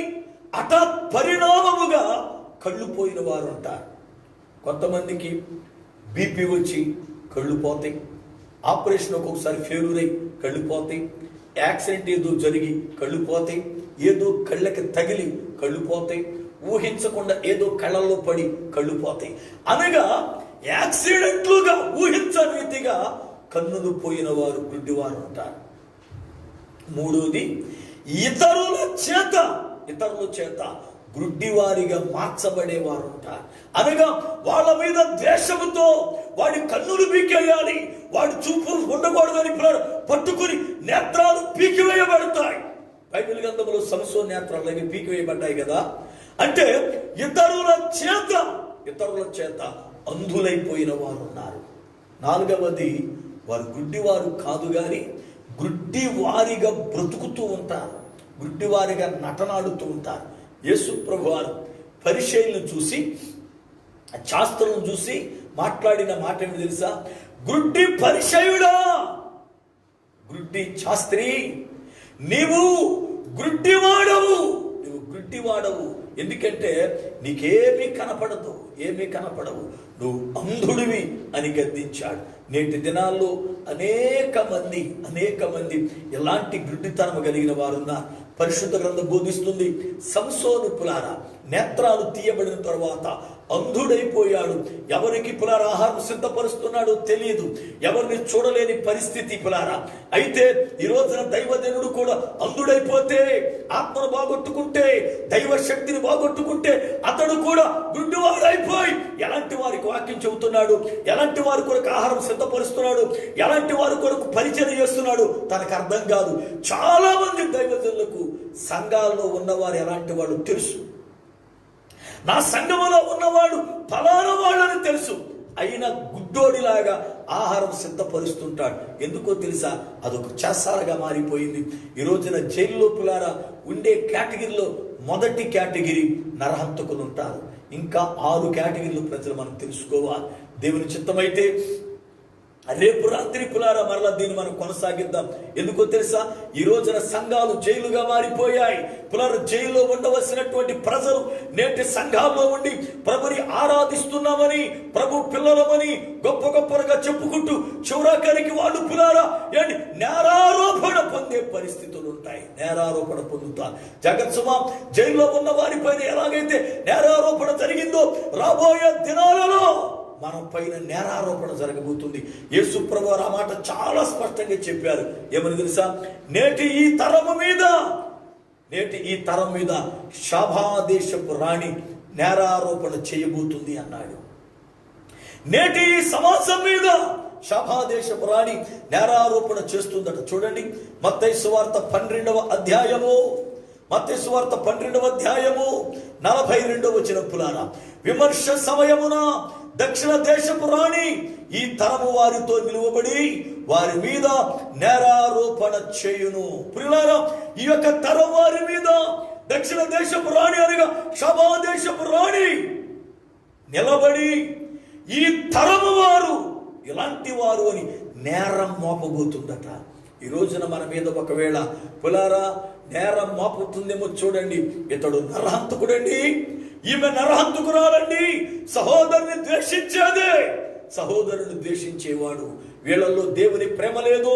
హఠాత్ పరిణామముగా కళ్ళు పోయిన వారు ఉంటారు. కొంతమందికి బీపీ వచ్చి కళ్ళు పోతాయి, ఆపరేషన్ ఒక్కొక్కసారి ఫెయిల్యూర్ అయి కళ్ళు పోతాయి, యాక్సిడెంట్ ఏదో జరిగి కళ్ళు పోతాయి, ఏదో కళ్ళకి తగిలి కళ్ళు పోతాయి, ఊహించకుండా ఏదో కళ్ళల్లో పడి కళ్ళు పోతాయి. అనగా యాక్సిడెంట్లుగా ఊహించని రీతిగా కన్నులు పోయిన వారు గుడ్డివారు ఉంటారు. మూడోది ఇతరుల చేత గుడ్డివారిగా మార్చబడేవారు ఉంటారు. అనగా వాళ్ళ మీద ద్వేషముతో వాడి కన్నులు పీకేయాలి, వాడి చూపు ఉండకూడదని పట్టుకుని నేత్రాలు పీకివేయబడతాయి. బైబిల్ గ్రంథంలో సంసోను నేత్రాలు అవి పీకివేయబడ్డాయి కదా. అంటే ఇతరుల చేత అంధులైపోయిన వారు ఉన్నారు. నాలుగవది, వారు గుడ్డివారు కాదు గాని గుడ్డివారిగా బ్రతుకుతూ ఉంటారు, గుడ్డివారిగా నటనాడుతూ ఉంటారు. యేసు ప్రభువారు పరిచయులను చూసి, శాస్త్రం చూసి మాట్లాడిన మాట ఏమిటి తెలుసా? గుడ్డి పరిచయుడా, గుడ్డి శాస్త్రి, నీవు గుడ్డివాడవు. ఎందుకంటే నీకేమీ కనపడవు, నువ్వు అంధుడివి అని గద్దించాడు. నేటి దినాల్లో అనేక మంది ఎలాంటి గుడ్డితనం కలిగిన వారున్నారు. పరిశుద్ధ గ్రంథం బోధిస్తుంది, సంసోను పులారా నేత్రాలు తీయబడిన తర్వాత అంధుడైపోయాడు. ఎవరికి పులారా ఆహారం సిద్ధపరుస్తున్నాడో తెలియదు, ఎవరిని చూడలేని పరిస్థితి పులారా. అయితే ఈ రోజున దైవజనుడు కూడా అంధుడైపోతే, ఆత్మను బాగొట్టుకుంటే, దైవ శక్తిని బాగొట్టుకుంటే అతడు కూడా గుడ్డివాడైపోయి ఎలాంటి వారికి వాక్యం చెబుతున్నాడు, ఎలాంటి వారి కొరకు ఆహారం సిద్ధపరుస్తున్నాడు, ఎలాంటి వారి కొరకు పరిచయం చేస్తున్నాడు తనకు అర్థం కాదు. చాలా మంది దైవజనులకు సంఘాల్లో ఉన్నవారు ఎలాంటి వాడు తెలుసు, నా సంఘములో ఉన్నవాడు ఫలానా వాళ్ళని తెలుసు, అయినా గుడ్డోడిలాగా ఆహారం సిద్ధపరుస్తుంటాడు. ఎందుకో తెలుసా? అదొక చెరసాలగా మారిపోయింది. ఈ రోజున జైల్లో పులారా ఉండే కేటగిరీలో మొదటి కేటగిరీ నరహంతకులు ఉంటారు. ఇంకా 6 కేటగిరీలు ప్రజలు మనం తెలుసుకోవాలి. దేవుని చిత్తమైతే రేపు రాత్రి పులారా మరలా దీన్ని మనం కొనసాగిద్దాం. ఎందుకో తెలుసా, ఈ రోజున సంఘాలు జైలుగా మారిపోయాయి. పులారా జైల్లో ఉండవలసినటువంటి ప్రజలు నేటి సంఘాల్లో ఉండి ప్రభుని ఆరాధిస్తున్నామని, ప్రభు పిల్లలమని గొప్ప గొప్పగా చెప్పుకుంటూ చివరాఖరికి వాళ్ళు పులారా నేరారోపణ పొందే పరిస్థితులు ఉంటాయి. నేరారోపణ పొందుతారు. జగత్సుమా, జైల్లో ఉన్న వారిపైన ఎలాగైతే నేరారోపణ జరిగిందో రాబోయే దినాలలో మన పైన నేరారోపణ జరగబోతుంది. యేసు ప్రభువు ఆ మాట చాలా స్పష్టంగా చెప్పారు. ఏమని తెలుసా, నేటి ఈ తరం మీద షాబా దేశపు రాణి నేరారోపణ చేయబోతుంది అన్నాడు. నేటి ఈ సమాజం మీద షాబా దేశపు రాణి నేరారోపణ చేస్తుందట. చూడండి, మత్తయి సువార్త 12వ అధ్యాయము 42వ వచనం పులారా, విమర్శ సమయమున దక్షిణ దేశపు రాణి ఈ తరము వారితో నిలువబడి వారి మీద నేరారోపణ చేయును. ప్రియులారా, ఈ యొక్క తరం వారి మీద దక్షిణ దేశపు రాణి అనగా షాబా దేశపు రాణి నిలబడి ఈ తరము వారు ఇలాంటి వారు అని నేరం మోపబోతుందట. ఈ రోజున మన మీద ఒకవేళ పులారా నేరం మోపుతుందేమో చూడండి. ఇతడు నరహంతకుడండి, ఈమె నరహంతకురాలండి, సహోదరుని ద్వేషించేదే. సహోదరుని ద్వేషించేవాడు, వీళ్ళల్లో దేవుని ప్రేమ లేదు,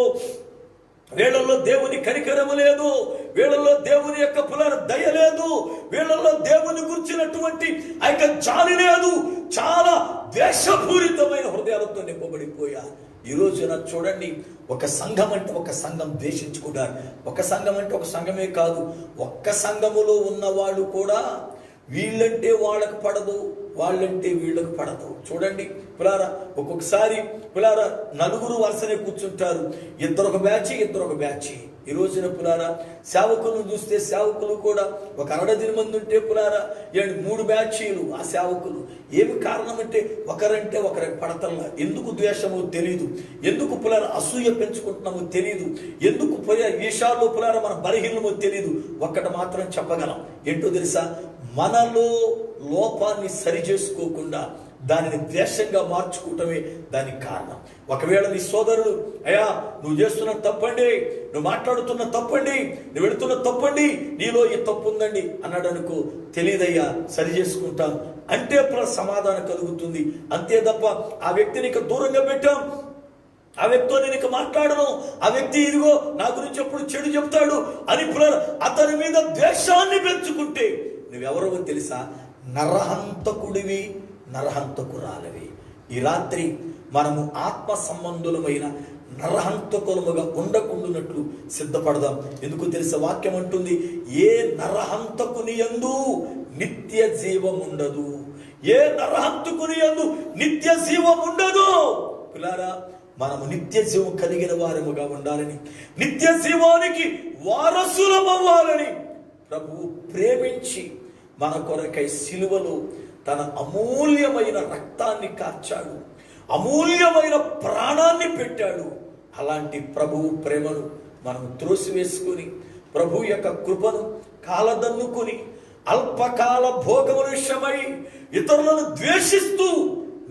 వీళ్ళల్లో దేవుని కనికరము లేదు, వీళ్ళల్లో దేవుని యొక్క పులార దయ లేదు, వీళ్ళల్లో దేవుని గురించినటువంటి ఆ యొక్క జాలి లేదు. చాలా ద్వేషపూరితమైన హృదయాలతో నింపబడిపోయారు. ఈ రోజున చూడండి, ఒక సంఘం అంటే ఒక సంఘం ద్వేషించుకుంటారు. ఒక సంఘం అంటే ఒక సంఘమే కాదు, ఒక్క సంఘములో ఉన్నవాళ్ళు కూడా వీళ్ళంటే వాళ్ళకు పడదు, వాళ్ళంటే వీళ్ళకు పడదు. చూడండి పులారా, ఒక్కొక్కసారి పులారా నలుగురు వరుసనే కూర్చుంటారు, ఇద్దరొక బ్యాచ్. ఈ రోజున పులారా సేవకులను చూస్తే సేవకులు కూడా ఒక 60 మంది ఉంటే పులారా 3 బ్యాచీలు ఆ సేవకులు. ఏమి కారణం అంటే ఒకరంటే ఒకరికి పడతల్లా. ఎందుకు ద్వేషమో తెలియదు, ఎందుకు పులారా అసూయ పెంచుకుంటున్నామో తెలియదు, ఎందుకు విషయాల్లో పులారా మన బలహీనమో తెలియదు. ఒక్కటి మాత్రం చెప్పగలం, ఏంటో తెలుసా, మనలో లోపాన్ని సరి చేసుకోకుండా దానిని ద్వేషంగా మార్చుకోవటమే దానికి కారణం. ఒకవేళ నీ సోదరుడు, అయ్యా నువ్వు చేస్తున్న తప్పండి, నువ్వు మాట్లాడుతున్న తప్పండి, నువ్వు వెళుతున్న తప్పండి, నీలో ఈ తప్పు ఉందండి అన్నాడు అనుకో, తెలియదయ్యా సరి చేసుకుంటాం అంటే సమాధానం కలుగుతుంది. అంతే తప్ప ఆ వ్యక్తిని ఇక దూరంగా పెట్టాం, ఆ వ్యక్తితో నేను ఇక మాట్లాడను, ఆ వ్యక్తి ఇదిగో నా గురించి ఎప్పుడు చెడు చెప్తాడు అని అతని మీద ద్వేషాన్ని పెంచుకుంటే నువ్వెవరో తెలుసా, నరహంతకుడివి, నరహంతకురాలవి. ఈ రాత్రి మనము ఆత్మ సంబంధులమైన నరహంతకులముగా ఉండకుండానట్లు సిద్ధపడదాం. ఎందుకు తెలుసా, వాక్యం అంటుంది, ఏ నరహంతకుని యందు నిత్య జీవం ఉండదు. ఏ నరహంతకుని యందు నిత్య జీవం ఉండదు. పిల్లారా, మనము నిత్య జీవం కలిగిన వారముగా ఉండాలని, నిత్య జీవానికి వారసులమవ్వాలని ప్రభువు ప్రేమించి మన కొరకై సిలువలో తన అమూల్యమైన రక్తాన్ని కార్చాడు, అమూల్యమైన ప్రాణాన్ని పెట్టాడు. అలాంటి ప్రభువు ప్రేమను మనం త్రోసివేసుకుని ప్రభు యొక్క కృపను కాలదన్నుకుని అల్పకాల భోగముల విషయమై ఇతరులను ద్వేషిస్తూ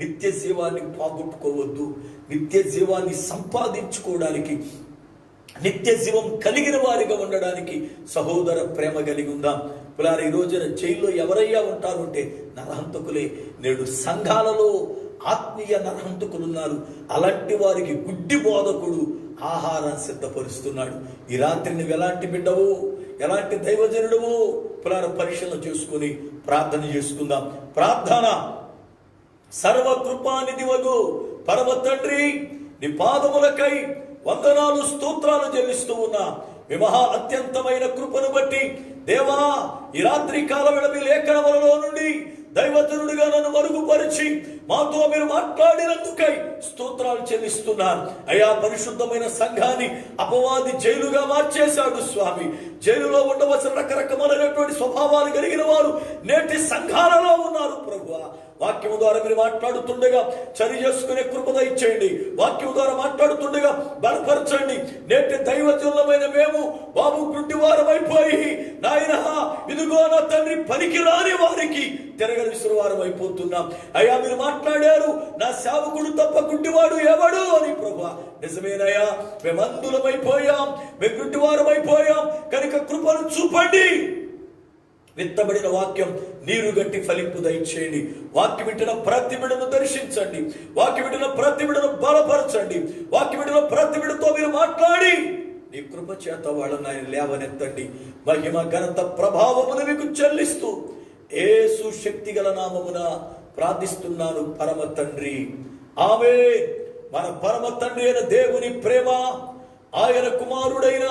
నిత్య జీవాన్ని పోగొట్టుకోవద్దు. నిత్య జీవాన్ని సంపాదించుకోవడానికి, నిత్య జీవం కలిగిన వారిగా ఉండడానికి సహోదర ప్రేమ కలిగి ఉందాం. పులారా, ఈ రోజున జైల్లో ఎవరయ్యా ఉంటారు అంటే నరహంతకులే. నేడు సంఘాలలో ఆత్మీయ నరహంతకులు ఉన్నారు. అలాంటి వారికి గుడ్డి బోధకుడు ఆహారాన్ని సిద్ధపరుస్తున్నాడు. ఈ రాత్రి నువ్వు ఎలాంటి బిడ్డవు, ఎలాంటి దైవజనుడవు పులారా పరిశీలన చేసుకుని ప్రార్థన చేసుకుందాం. ప్రార్థన. సర్వకృపానిధివగు పరమ తండ్రి, నీ పాదములకై వందనాలు స్తోత్రాలు చెల్లిస్తూ ఉన్నా. మీ మహా అత్యంతమైన కృపను బట్టి దేవా, ఈ రాత్రి కాల వేళ మీ లేఖనములలో నుండి దైవజనుడిగా నన్ను మరుగుపరిచి మాతో మీరు మాట్లాడినందుకై స్తోత్రాలు చెల్లిస్తున్నాను. అయ్యా, పరిశుద్ధమైన సంఘాన్ని అపవాది జైలుగా మార్చేశాడు స్వామి. జైలులో ఉండవలసిన రకరకమైనటువంటి స్వభావాలు కలిగిన వారు నేటి సంఘాలలో ఉన్నారు ప్రభువా. వాక్యం ద్వారా మీరు మాట్లాడుతుండగా చరి చేసుకునే కృపద ఇచ్చేయండి. వాక్యం ద్వారా మాట్లాడుతుండగా బలపరచండి. నేటి దైవజనులమైన మేము బాబు గుడ్డివారం అయిపోయి నాయన ఇదిగో నా తండ్రి పనికిరాని వారికి తిరగలిసిన వారం అయిపోతున్నాం. అయ్యా మీరు మాట్లాడారు, నా సేవకుడు తప్ప గుడ్డివాడు ఎవడు అని. ప్రభువా నిజమేనయ్యా, మేము అందులమైపోయాం, మేము గుడ్డివారం అయిపోయాం కనుక కృపను చూపండి. విత్తబడిన వాక్యం నీరు గట్టి ఫలింపు దయచేయండి. వాక్యం వింటున్న ప్రతి బిడ్డను దర్శించండి. వాక్యం వింటున్న ప్రతి బిడ్డను బలపరచండి. వాక్యం వింటున్న ప్రతి బిడ్డతో మీరు మాట్లాడి నీ కృప చేత వాళ్ళని ఆయన లేవనెత్తండి. మహిమ ఘనత ప్రభావమును మీకు చెల్లిస్తూ యేసు శక్తి గల నామమున ప్రార్థిస్తున్నాను పరమ తండ్రి, ఆమేన్. మన పరమ తండ్రి అయిన దేవుని ప్రేమ, ఆయన కుమారుడైన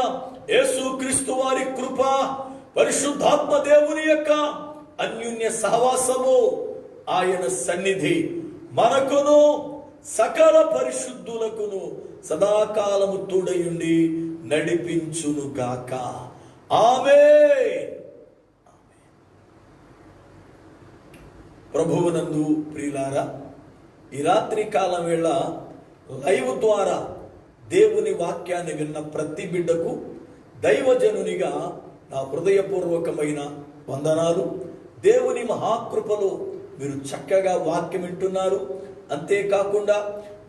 యేసు క్రీస్తు వారి కృప, పరిశుద్ధాత్మ దేవుని యొక్క అన్యోన్య సహవాసము, ఆయన సన్నిధి మనకును సకల పరిశుద్ధులకును సదాకాలము తోడయుండి నడిపించును గాక. ఆమేన్. ప్రభువునందు ప్రియులారా, ఈ రాత్రి కాలం వేళ లైవ్ ద్వారా దేవుని వాక్యాన్ని విన్న ప్రతి బిడ్డకు దైవజనునిగా నా హృదయపూర్వకమైన వందనాలు. దేవుని మహాకృపలో మీరు చక్కగా వాక్యం వింటున్నారు. అంతేకాకుండా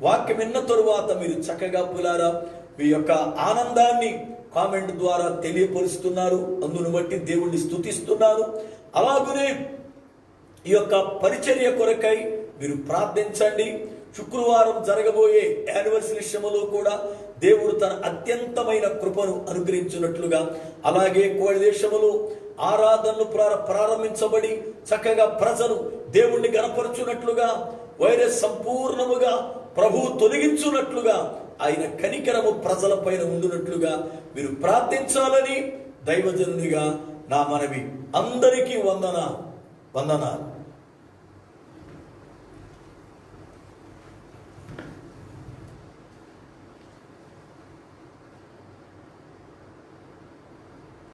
వాక్యం విన్న తరువాత మీరు చక్కగా పులారా మీ యొక్క ఆనందాన్ని కామెంట్ ద్వారా తెలియపరుస్తున్నారు. అందును బట్టి దేవుణ్ణి స్తుతిస్తున్నారు. అలాగనే ఈ యొక్క పరిచర్య కొరకై మీరు ప్రార్థించండి. శుక్రవారం జరగబోయే యానివర్సరీ శ్రమలో కూడా దేవుడు తన అత్యంతమైన కృపను అనుగ్రహించినట్లుగా, అలాగే కోడి దేశములో ఆరాధనలు ప్రారంభించబడి చక్కగా ప్రజలు దేవుణ్ణి గణపరచున్నట్లుగా, వైరస్ సంపూర్ణముగా ప్రభువు తొలగించున్నట్లుగా, ఆయన కనికరము ప్రజల పైన ఉండునట్లుగా మీరు ప్రార్థించాలని దైవజనునిగా నా మనవి. అందరికీ వందనాలు.